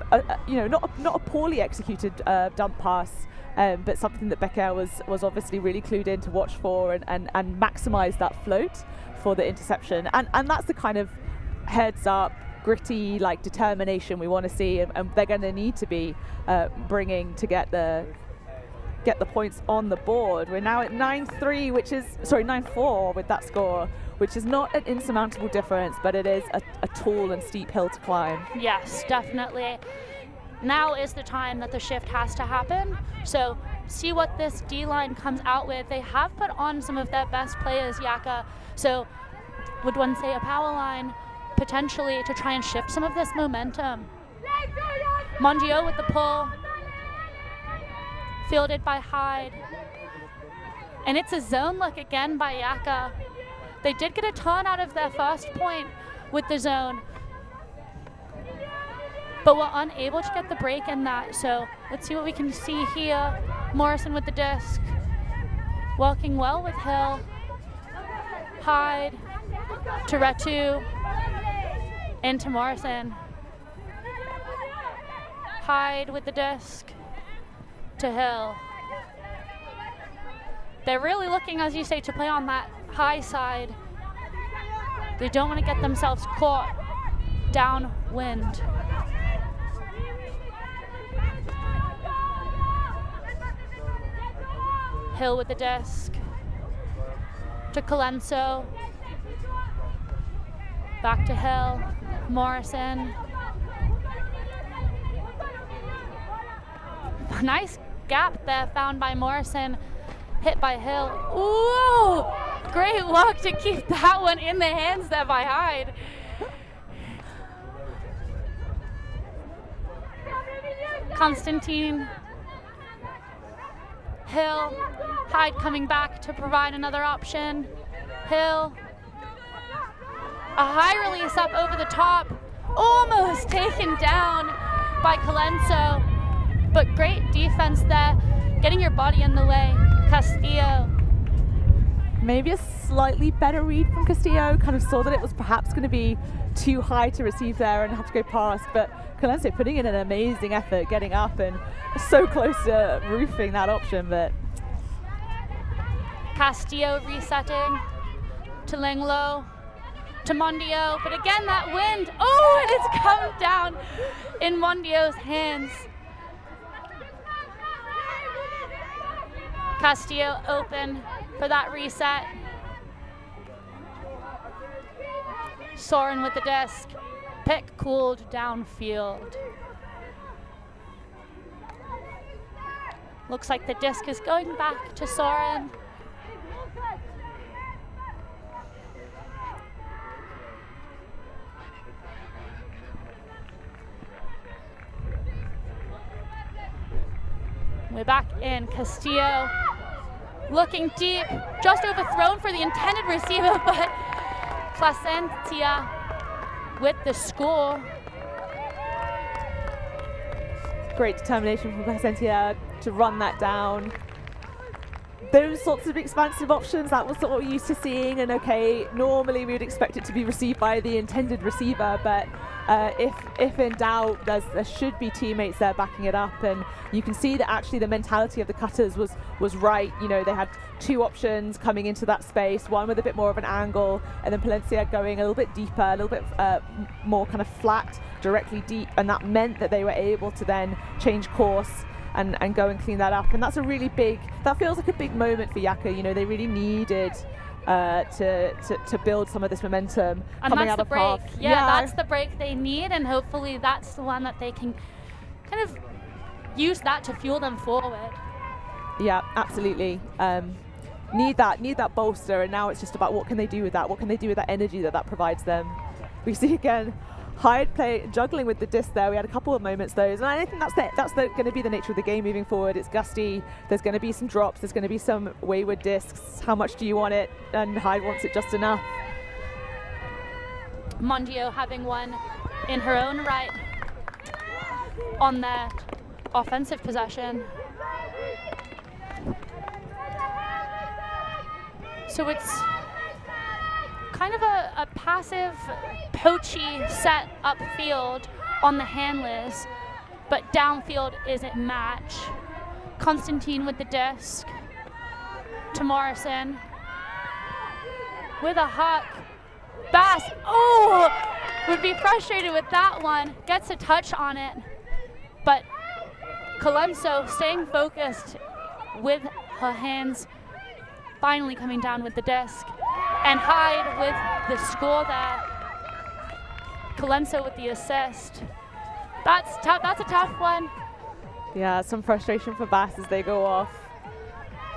you know, not a poorly executed dump pass. But something that Becca was obviously really clued in to watch for and maximize that float for the interception. And that's the kind of heads up, gritty, like determination we want to see, and they're going to need to be bringing to get the points on the board. We're now at 9-3, 9-4 with that score, which is not an insurmountable difference, but it is a tall and steep hill to climb. Yes, definitely. Now is the time that the shift has to happen. So see what this D-line comes out with. They have put on some of their best players, Yaka. So would one say a power line? potentially to try and shift some of this momentum. Mondio with the pull, fielded by Hyde. And it's a zone look again by Yaka. They did get a ton out of their first point with the zone, but were unable to get the break in that. So let's see what we can see here. Morrison with the disc, working well with Hill. Hyde to Retu, into Morrison. Hyde with the disc to Hill. They're really looking, as you say, to play on that high side. They don't want to get themselves caught downwind. Hill with the disc to Colenso. Back to Hill. Morrison. Nice gap there found by Morrison. Hit by Hill. Ooh! Great work to keep that one in the hands there by Hyde. Constantine. Hill. Hyde coming back to provide another option. Hill. A high release up over the top. Almost taken down by Colenso. But great defense there. Getting your body in the way. Castillo. Maybe a slightly better read from Castillo. Kind of saw that it was perhaps going to be too high to receive there and have to go past. But Colenso putting in an amazing effort, getting up and so close to roofing that option. But Castillo resetting to Langlo, to Mondio. But again, that wind. Oh, and it's come down in Mondio's hands. Castillo open for that reset. Soren with the disc. Pick cooled downfield. Looks like the disc is going back to Soren. We're back in. Castillo looking deep, just overthrown for the intended receiver, but Placentia with the score. great determination from Placentia to run that down. Those sorts of expansive options, that was what we're used to seeing, and okay, normally we would expect it to be received by the intended receiver, but if in doubt, there should be teammates there backing it up, and you can see that actually the mentality of the cutters was right. You know, they had two options coming into that space, one with a bit more of an angle, and then Palencia going a little bit deeper, a little bit more kind of flat, directly deep, and that meant that they were able to then change course and go and clean that up. And that's a really big, that feels like a big moment for Yaka. You know, they really needed to build some of this momentum and coming that's out the of break. half. Yeah, that's the break they need, and hopefully that's the one that they can kind of use that to fuel them forward. Yeah, absolutely. Need that bolster, and now it's just about what can they do with that? What can they do with that energy that provides them? We see again Hyde juggling with the disc there. We had a couple of moments those, and I think that's going to be the nature of the game moving forward. It's gusty. There's going to be some drops. There's going to be some wayward discs. How much do you want it? And Hyde wants it just enough. Mondio having one in her own right on their offensive possession. So it's kind of a passive, poachy set upfield on the handlers, but downfield isn't match. Constantine with the disc to Morrison with a huck. Bass, would be frustrated with that one. Gets a touch on it, but Colenso staying focused with her hands, finally coming down with the disc. And Hyde with the score there. Colenso with the assist. That's tough. That's a tough one. Yeah, some frustration for Bass as they go off.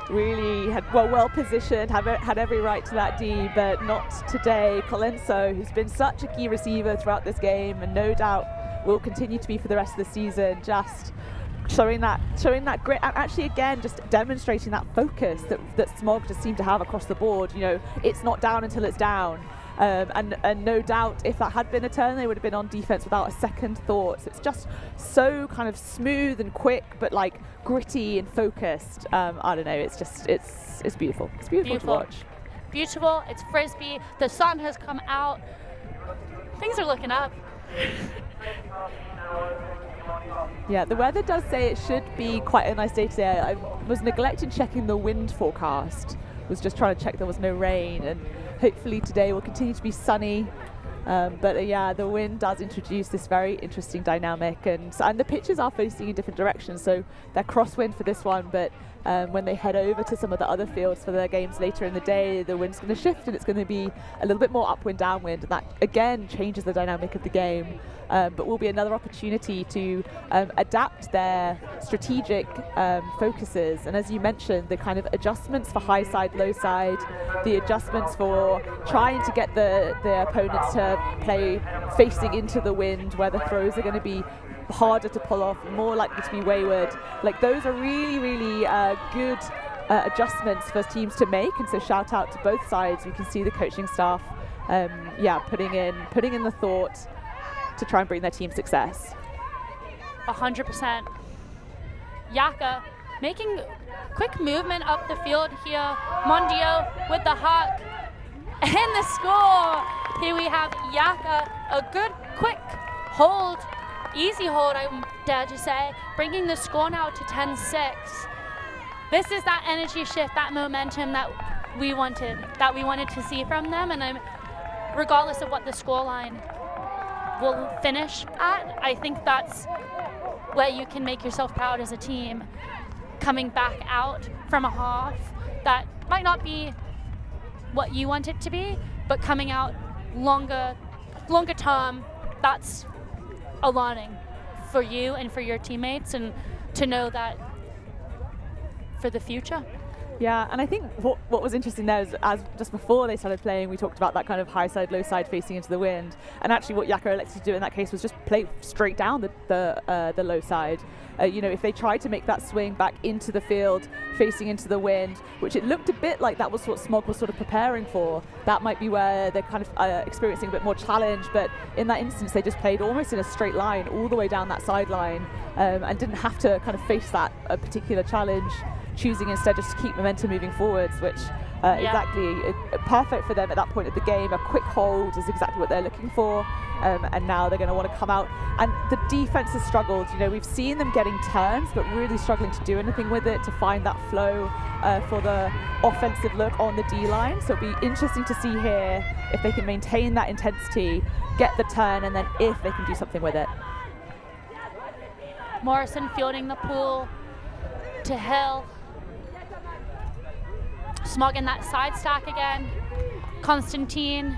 really had well positioned, had every right to that D, but not today. Colenso, who's been such a key receiver throughout this game and no doubt will continue to be for the rest of the season, just showing that grit, and actually again just demonstrating that focus that Smog just seemed to have across the board. You know, it's not down until it's down. And no doubt if that had been a turn, they would have been on defense without a second thought. So it's just so kind of smooth and quick, but like gritty and focused. I don't know, it's beautiful. It's beautiful to watch. Beautiful. It's Frisbee. The sun has come out. Things are looking up. Yeah, the weather does say it should be quite a nice day today. I was neglecting checking the wind forecast. Was just trying to check there was no rain, and hopefully today will continue to be sunny. But yeah, the wind does introduce this very interesting dynamic, and the pitches are facing in different directions, so they're crosswind for this one, but when they head over to some of the other fields for their games later in the day, the wind's going to shift and it's going to be a little bit more upwind, downwind, and that again changes the dynamic of the game. But will be another opportunity to adapt their strategic focuses, and as you mentioned, the kind of adjustments for high side, low side, the adjustments for trying to get the opponents to play facing into the wind, where the throws are going to be harder to pull off, more likely to be wayward. Like, those are really, really good adjustments for teams to make, and so shout out to both sides. We can see the coaching staff putting in the thought to try and bring their team success. 100%. Yaka making quick movement up the field here. Mondio with the huck and the score. Here we have Yaka, a good quick hold, easy hold I dare to say, bringing the score now to 10-6. This is that energy shift, that momentum that we wanted to see from them, and regardless of what the scoreline will finish at, I think that's where you can make yourself proud as a team, coming back out from a half that might not be what you want it to be, but coming out longer term, that's a learning for you and for your teammates, and to know that for the future. Yeah, and I think what was interesting there is, as just before they started playing, we talked about that kind of high side, low side facing into the wind. And actually what Yaka elected to do in that case was just play straight down the low side. You know, if they tried to make that swing back into the field, facing into the wind, which it looked a bit like that was what Smog was sort of preparing for, that might be where they're kind of experiencing a bit more challenge. But in that instance, they just played almost in a straight line all the way down that sideline, and didn't have to kind of face that particular challenge, choosing instead just to keep momentum moving forwards, which exactly perfect for them at that point of the game. A quick hold is exactly what they're looking for, and now they're going to want to come out. And the defense has struggled. You know, we've seen them getting turns, but really struggling to do anything with it, to find that flow for the offensive look on the D-line. So it'll be interesting to see here if they can maintain that intensity, get the turn, and then if they can do something with it. Morrison fielding the pool to Hill. Smog in that side stack again. Constantine.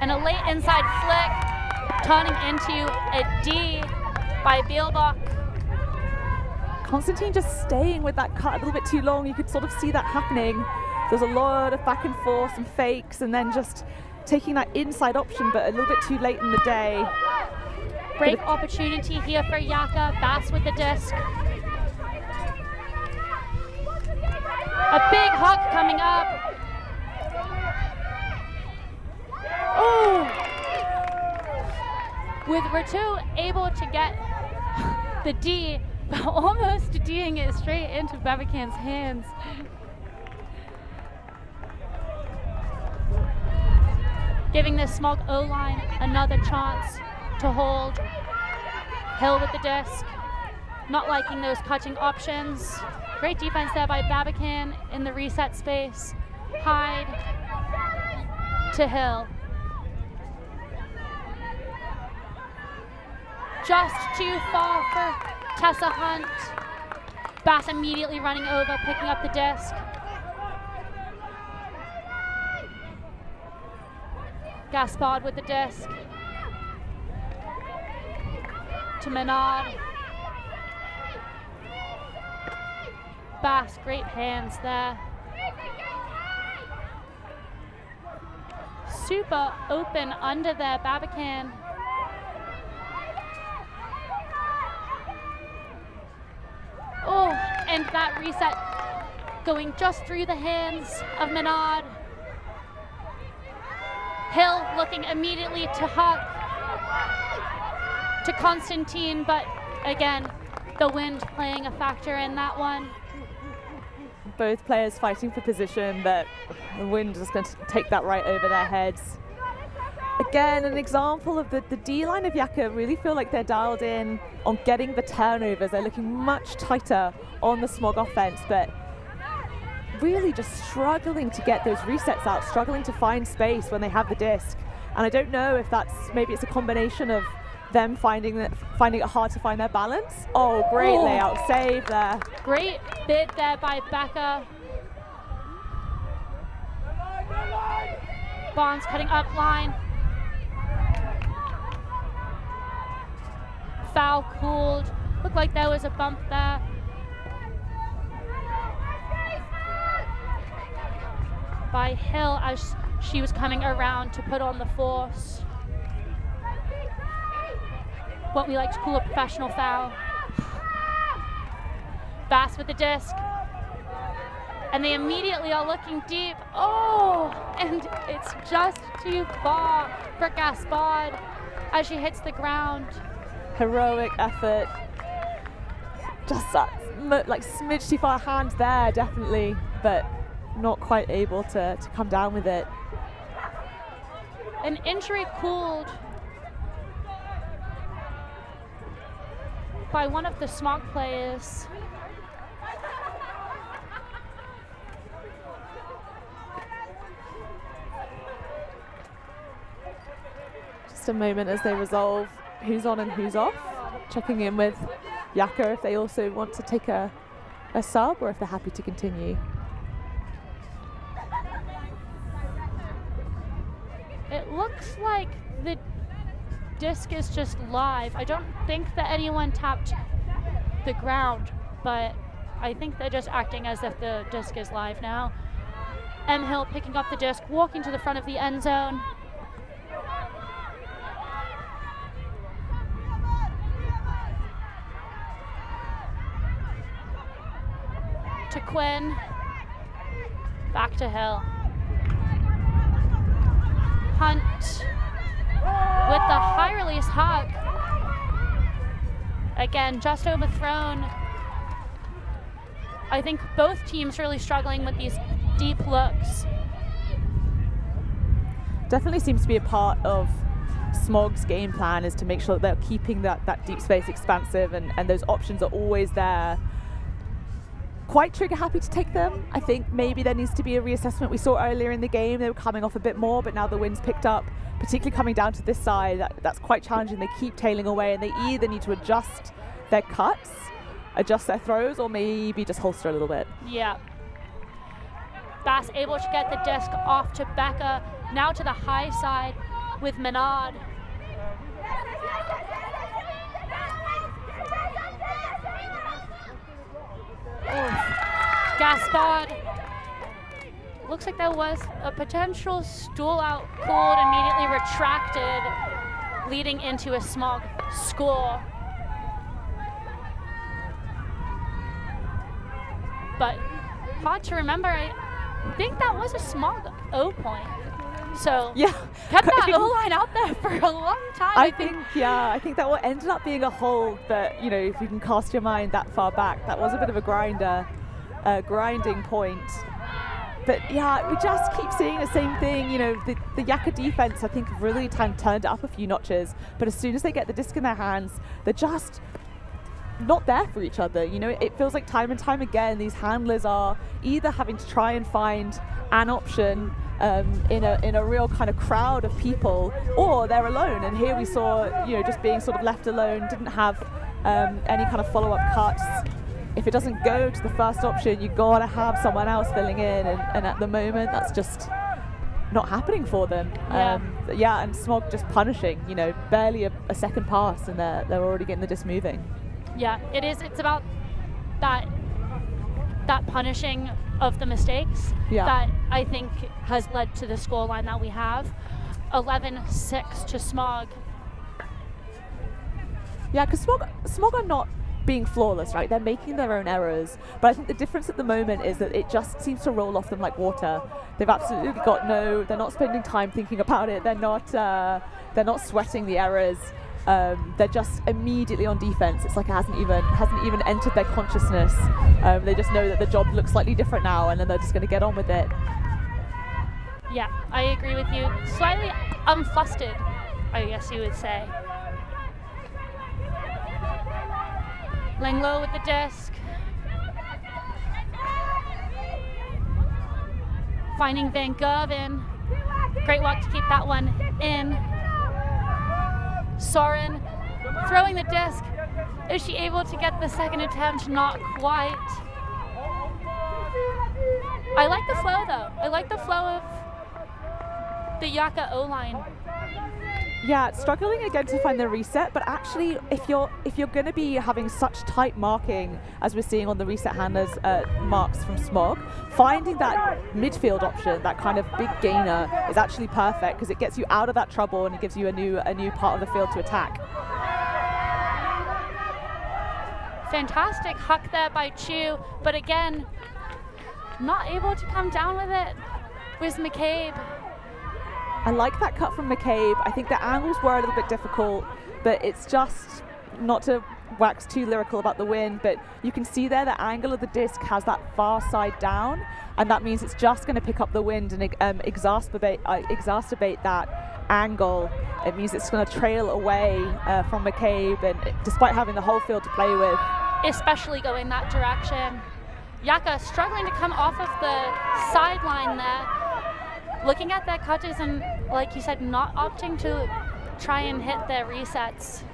And a late inside flick, turning into a D by Bielbach. Constantine just staying with that cut a little bit too long. You could sort of see that happening. There's a lot of back and forth and fakes, and then just taking that inside option, but a little bit too late in the day. Break opportunity here for Yaka. Bass with the disc. A big huck coming up. Oh! With Ratu able to get the D, but almost D'ing it straight into Babacan's hands. Giving this Smog O-line another chance to hold. Hill with the disc. Not liking those cutting options. Great defense there by Babacan in the reset space. Hyde to Hill. Just too far for Tessa Hunt. Bass immediately running over, picking up the disc. Gaspard with the disc. To Menard. Bass, great hands there. Super open under there, Babacan. Oh, and that reset going just through the hands of Menard. Hill looking immediately to Huck, to Constantine, but again, the wind playing a factor in that one. Both players fighting for position, but the wind is going to take that right over their heads. Again, an example of the D-line of Yaka really feel like they're dialed in on getting the turnovers. They're looking much tighter on the Smog offense, but really just struggling to get those resets out, struggling to find space when they have the disc. And I don't know if maybe it's a combination of them finding it hard to find their balance. Oh, great layout save there. Great bid there by Becca. Bonds cutting up line. Foul cooled. Looked like there was a bump there. By Hill as she was coming around to put on the force. What we like to call a professional foul. Bass with the disc. And they immediately are looking deep. Oh, and it's just too far for Gaspard as she hits the ground. Heroic effort. Just that like smidge too far hand there, definitely, but not quite able to come down with it. An injury cooled by one of the Smog players. Just a moment as they resolve who's on and who's off. Checking in with Yaka if they also want to take a sub or if they're happy to continue. It looks like the disc is just live. I don't think that anyone tapped the ground, but I think they're just acting as if the disc is live now. M. Hill picking up the disc, walking to the front of the end zone. To Quinn. Back to Hill. Hunt with the high release hug. Again, just overthrown. I think both teams really struggling with these deep looks. Definitely seems to be a part of Smog's game plan is to make sure that they're keeping that deep space expansive and those options are always there. Quite trigger happy to take them. I think maybe there needs to be a reassessment. We saw earlier in the game they were coming off a bit more, but now the wind's picked up, particularly coming down to this side. That's quite challenging. They keep tailing away and they either need to adjust their cuts, adjust their throws, or maybe just holster a little bit. Yeah. Bass able to get the disc off to Becca, now to the high side with Menard. Gaspard. Looks like there was a potential stool out called, immediately retracted, leading into a Smog score. But hard to remember, I think that was a Smog O point. So yeah, kept that O line out there for a long time. I think that what ended up being a hold, but you know, if you can cast your mind that far back, that was a bit of a grinding point. But yeah, we just keep seeing the same thing. You know, the Yaka defense, I think, have really turned it up a few notches. But as soon as they get the disc in their hands, they're just not there for each other. You know, it feels like time and time again, these handlers are either having to try and find an option in a real kind of crowd of people, or they're alone. And here we saw, you know, just being sort of left alone, didn't have any kind of follow-up cuts. If it doesn't go to the first option, you gotta have someone else filling in, and at the moment that's just not happening for them. Yeah, and Smog just punishing, you know, barely a second pass and they're already getting the disc moving. Yeah, it is. It's about that that punishing of the mistakes Yeah. that I think has led to the scoreline that we have. 11-6 to Smog. Yeah, because Smog are not being flawless, right? They're making their own errors, but I think the difference at the moment is that it just seems to roll off them like water. They've absolutely got they're not spending time thinking about it. They're not sweating the errors. They're just immediately on defense. It's like it hasn't even entered their consciousness. They just know that the job looks slightly different now, and then they're just going to get on with it. Yeah, I agree with you. Slightly unflustered, I guess you would say. Laying low with the disc. Finding Van Gerven. Great work to keep that one in. Soren throwing the disc. Is she able to get the second attempt? Not quite. I like the flow though. I like the flow of the Yaka O-line. Yeah, struggling again to find the reset, but actually if you're going to be having such tight marking as we're seeing on the reset handlers marks from Smog, finding that midfield option, that kind of big gainer, is actually perfect because it gets you out of that trouble and it gives you a new part of the field to attack. Fantastic huck there by Chu, but again, not able to come down with it with McCabe. I like that cut from McCabe. I think the angles were a little bit difficult, but it's just, not to wax too lyrical about the wind, but you can see there the angle of the disc has that far side down, and that means it's just going to pick up the wind and exacerbate that angle. It means it's going to trail away from McCabe, and despite having the whole field to play with. Especially going that direction. Yaka struggling to come off of the sideline there. Looking at their cutters and, like you said, not opting to try and hit their resets,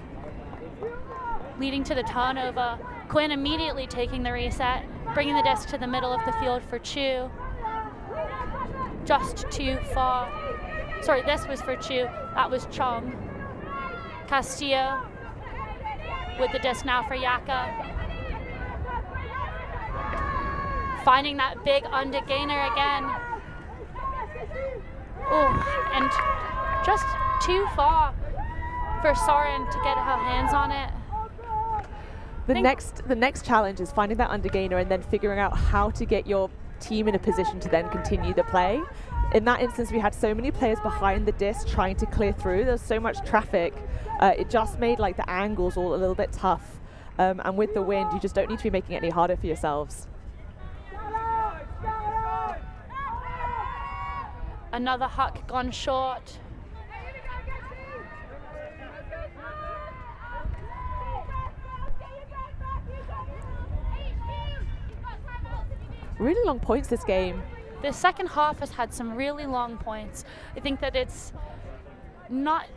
leading to the turnover. Quinn immediately taking the reset, bringing the disc to the middle of the field for Chu. Just too far. Sorry, this was for Chu. That was Chong. Castillo with the disc now for Yaka. Finding that big under gainer again. Oh, and just too far for Soren to get her hands on it. The next challenge is finding that undergainer and then figuring out how to get your team in a position to then continue the play. In that instance, we had so many players behind the disc trying to clear through. There was so much traffic. It just made like the angles all a little bit tough. And with the wind, you just don't need to be making it any harder for yourselves. Another huck gone short. Really long points this game. The second half has had some really long points. I think that they're not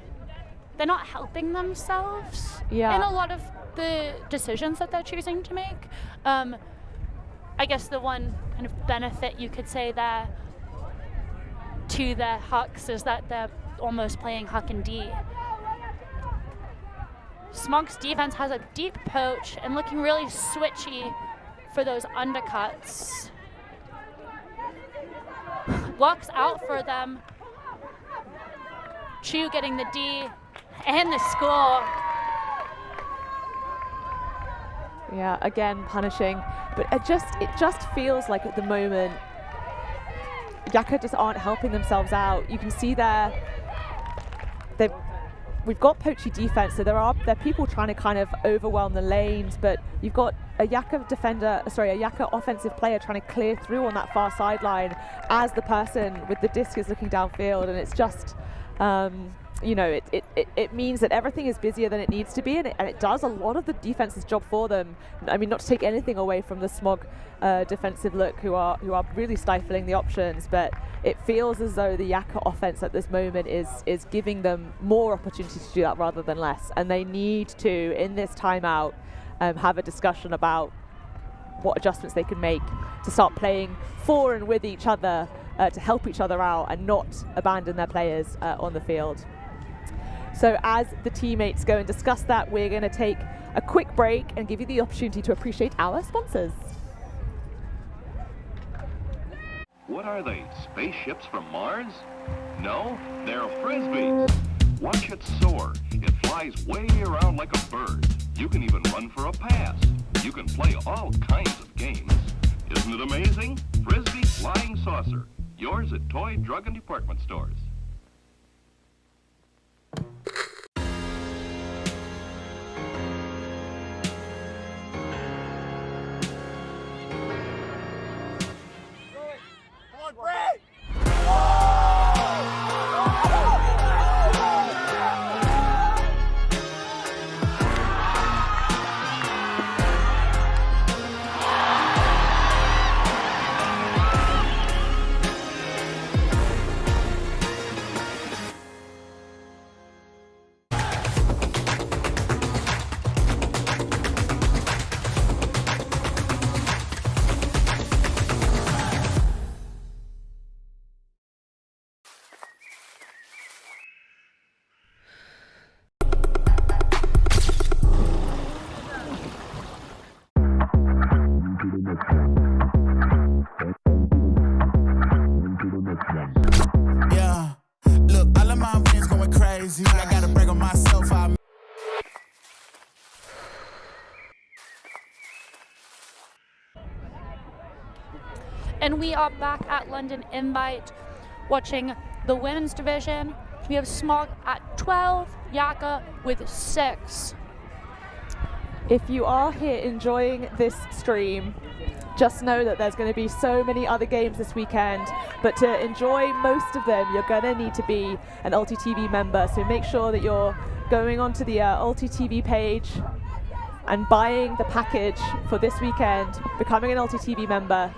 helping themselves in a lot of the decisions that they're choosing to make. I guess the one kind of benefit you could say there to their hucks is that they're almost playing huck and D. Smog's defense has a deep poach and looking really switchy for those undercuts. Works out for them. Chu getting the D and the score. Yeah, again punishing, but it just feels like at the moment Yaka just aren't helping themselves out. You can see there, we've got poachy defense, so there are people trying to kind of overwhelm the lanes, but you've got a Yaka offensive player trying to clear through on that far sideline as the person with the disc is looking downfield, and it's just, it means that everything is busier than it needs to be, and it does a lot of the defense's job for them. I mean, not to take anything away from the Smog defensive look, who are really stifling the options, but it feels as though the Yaka offense at this moment is giving them more opportunity to do that rather than less, and they need to, in this timeout, have a discussion about what adjustments they can make to start playing for and with each other to help each other out and not abandon their players on the field. So as the teammates go and discuss that, we're going to take a quick break and give you the opportunity to appreciate our sponsors. What are they, spaceships from Mars? No, they're Frisbees. Watch it soar. It flies way around like a bird. You can even run for a pass. You can play all kinds of games. Isn't it amazing? Frisbee Flying Saucer. Yours at toy, drug, and department stores. Yeah, look, all of my friends going crazy. I gotta brag on myself. And we are back at London Invite watching the women's division. We have Smog at 12, Yaka with 6. If you are here enjoying this stream, just know that there's going to be so many other games this weekend, but to enjoy most of them, you're going to need to be an ULTI.TV member. So make sure that you're going onto the ULTI.TV page and buying the package for this weekend, becoming an ULTI.TV member,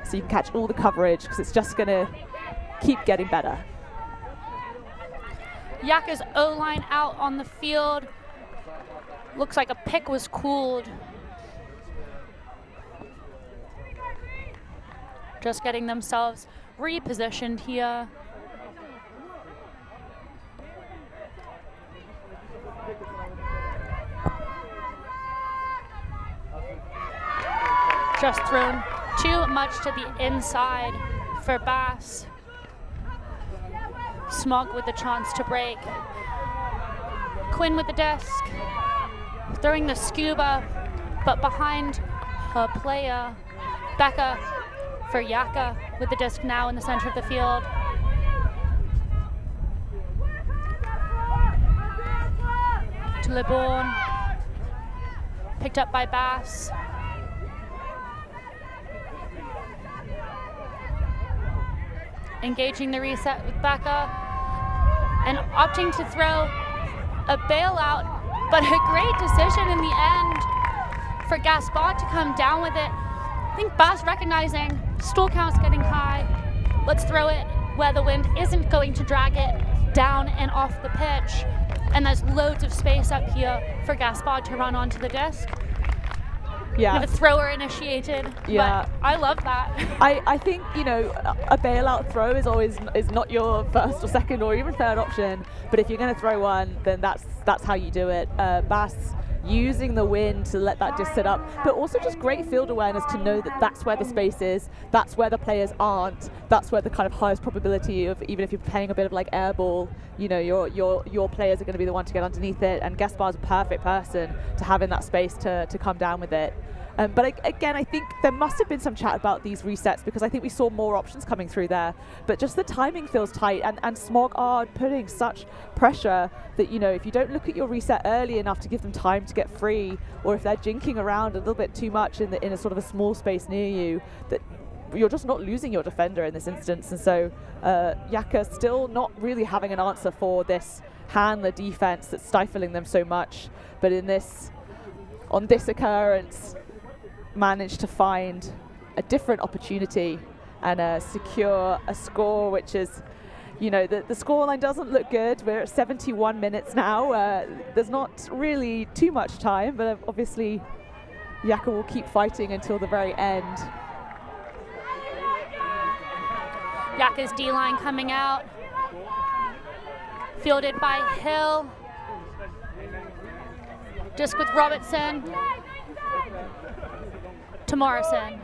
so you can catch all the coverage, because it's just going to keep getting better. Yaka's O-line out on the field. Looks like a pick was cooled. Just getting themselves repositioned here. Just thrown too much to the inside for Bass. Smog with the chance to break. Quinn with the disc. Throwing the scuba, but behind her player. Becca for Yaka with the disc now in the center of the field. To LeBourne. Picked up by Bass. Engaging the reset with Becca. And opting to throw a bailout, but a great decision in the end for Gaspard to come down with it. I think Bass recognizing stool count's getting high. Let's throw it where the wind isn't going to drag it down and off the pitch. And there's loads of space up here for Gaspard to run onto the disc. Yeah. Have a thrower initiated. Yeah. But I love that. I think, you know, a bailout throw is not your first or second or even third option, but if you're going to throw one, then that's how you do it. Bass using the wind to let that disc sit up, but also just great field awareness to know that that's where the space is, that's where the players aren't, that's where the kind of highest probability of, even if you're playing a bit of like air ball, you know, your players are going to be the one to get underneath it, and Gaspard's a perfect person to have in that space to come down with it. But again, I think there must have been some chat about these resets, because I think we saw more options coming through there. But just the timing feels tight, and Smog are putting such pressure that, you know, if you don't look at your reset early enough to give them time to get free, or if they're jinking around a little bit too much in a sort of a small space near you, that you're just not losing your defender in this instance. And so Yaka still not really having an answer for this handler defense that's stifling them so much. But on this occurrence, managed to find a different opportunity and secure a score, which is, you know, the scoreline doesn't look good. We're at 71 minutes now. There's not really too much time, but obviously Yaka will keep fighting until the very end. Yaka's D-line coming out. Fielded by Hill. Disc with Robertson. To Morrison.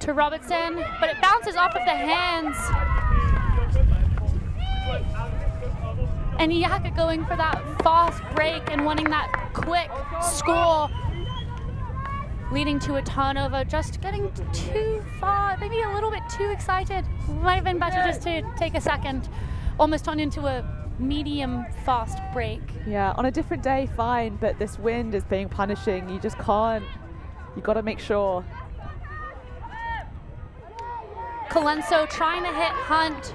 to Robertson, but it bounces off of the hands. And Yaka going for that fast break and wanting that quick score, leading to a turnover, just getting too far, maybe a little bit too excited. Might have been better just to take a second, almost turned into a medium fast break. Yeah, on a different day, fine, but this wind is being punishing. You just can't, you got to make sure. Colenso trying to hit Hunt,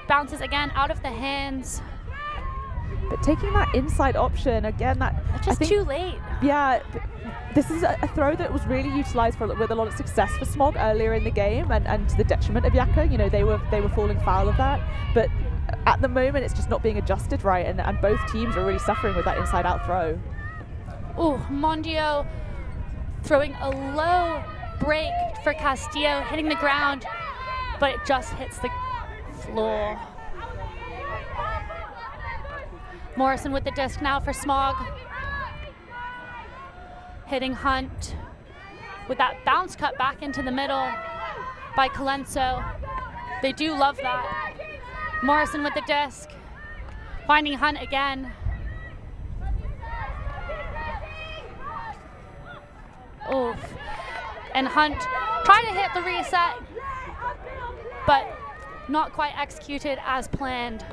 bounces again out of the hands. But taking that inside option, again, that... Just too late. Yeah, this is a throw that was really utilised with a lot of success for Smog earlier in the game, and to the detriment of Yaka. You know, they were falling foul of that. But at the moment, it's just not being adjusted right, and both teams are really suffering with that inside-out throw. Ooh, Mondio throwing a low break for Castillo, hitting the ground, but it just hits the floor. Morrison with the disc now for Smog. Hitting Hunt with that bounce cut back into the middle by Colenso. They do love that. Morrison with the disc, finding Hunt again. Oof. And Hunt trying to hit the reset, but not quite executed as planned.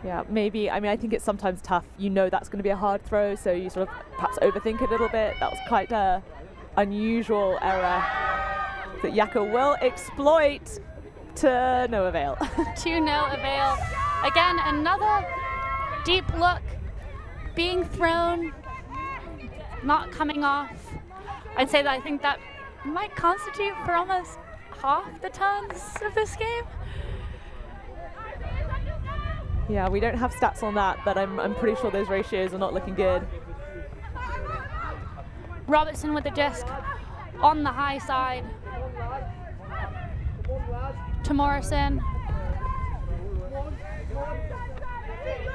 Yeah, maybe. I mean, I think it's sometimes tough. You know that's going to be a hard throw, so you sort of perhaps overthink it a little bit. That was quite an unusual error that Yaka will exploit to no avail. To no avail. Again, another deep look being thrown, not coming off. I'd say that I think that might constitute for almost half the turns of this game. Yeah, we don't have stats on that, but I'm pretty sure those ratios are not looking good. Robertson with the disc on the high side to Morrison.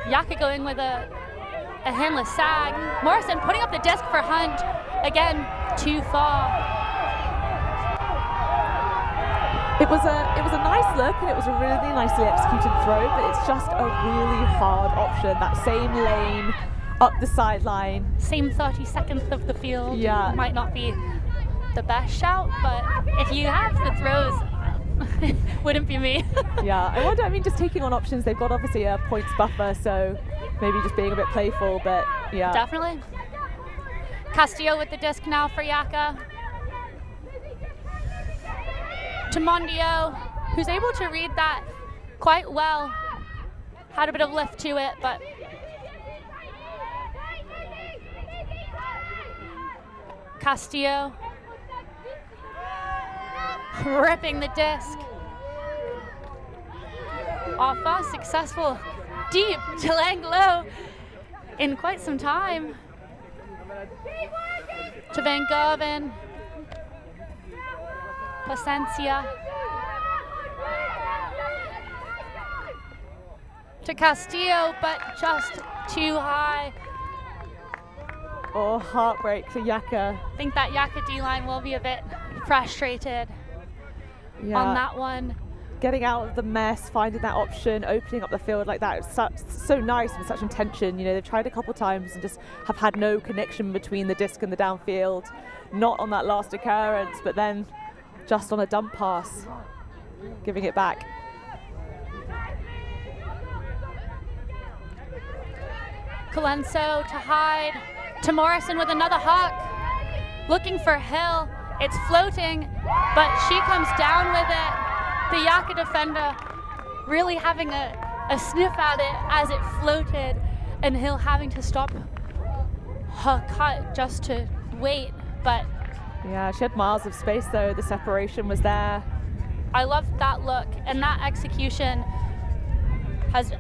Yaka going with a handless sag. Morrison putting up the disc for Hunt. Again, too far. It was a nice look, and it was a really nicely executed throw, but it's just a really hard option. That same lane, up the sideline. Same 32nd of the field. Yeah. Might not be the best shout, but if you have the throws, wouldn't be me. Yeah, I wonder, I mean, just taking on options, they've got obviously a points buffer, so maybe just being a bit playful, but yeah. Definitely. Castillo with the disc now for Yaka. To Mondio, who's able to read that quite well. Had a bit of lift to it, but Castillo ripping the disc. Our first successful deep to Langlo in quite some time. To Van Gerven. Placencia. To Castillo, but just too high. Oh, heartbreak for Yaka. I think that Yaka D-line will be a bit frustrated on that one. Getting out of the mess, finding that option, opening up the field like that, it's so nice with such intention. You know, they've tried a couple times and just have had no connection between the disc and the downfield. Not on that last occurrence, but then just on a dump pass, giving it back. Colenso to Hyde, to Morrison with another huck, looking for Hill. It's floating, but she comes down with it. The Yaka defender really having a sniff at it as it floated, and Hill having to stop her cut just to wait, but yeah, she had miles of space though, the separation was there. I loved that look, and that execution has,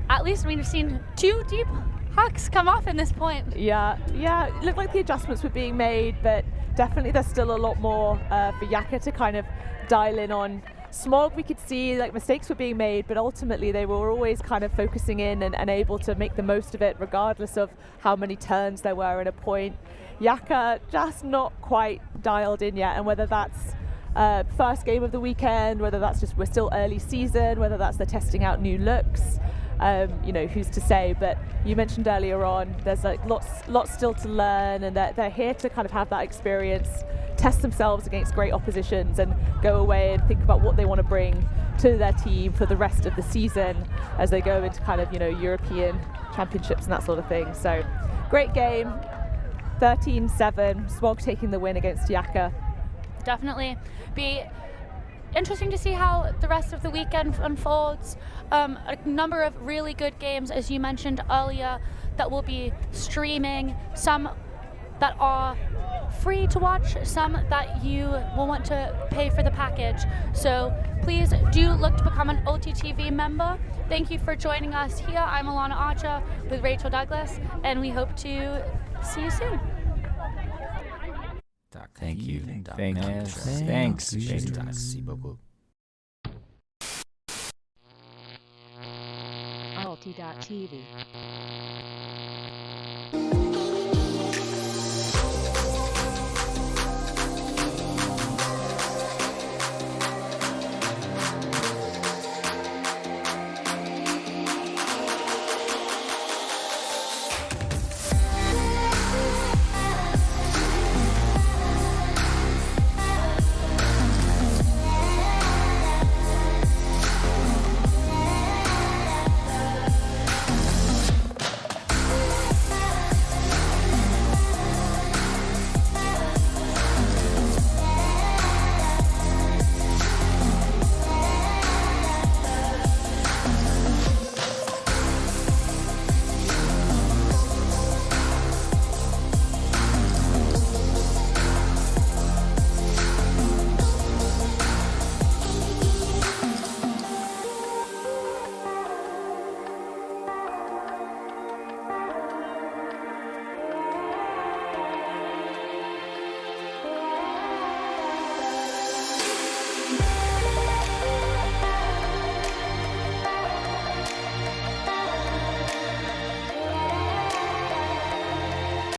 at least we've seen 2 deep hucks come off in this point. Yeah, it looked like the adjustments were being made, but definitely there's still a lot more for Yaka to kind of dial in on. Smog, we could see like mistakes were being made, but ultimately they were always kind of focusing in and able to make the most of it, regardless of how many turns there were in a point. Yaka just not quite dialed in yet, and whether that's first game of the weekend, whether that's just we're still early season, whether that's they're testing out new looks, you know, who's to say. But you mentioned earlier on, there's like lots still to learn, and they're here to kind of have that experience, test themselves against great oppositions, and go away and think about what they want to bring to their team for the rest of the season as they go into kind of, you know, European championships and that sort of thing. So great game, 13-7, Smog taking the win against Yaka. Definitely be interesting to see how the rest of the weekend unfolds. A number of really good games, as you mentioned earlier, that will be streaming, some that are free to watch, some that you will want to pay for the package. So please do look to become an ULTI.TV member. Thank you for joining us here. I'm Alana Archer with Rachel Douglas, and we hope to see you soon. Thank you. Thanks. ULTI.TV.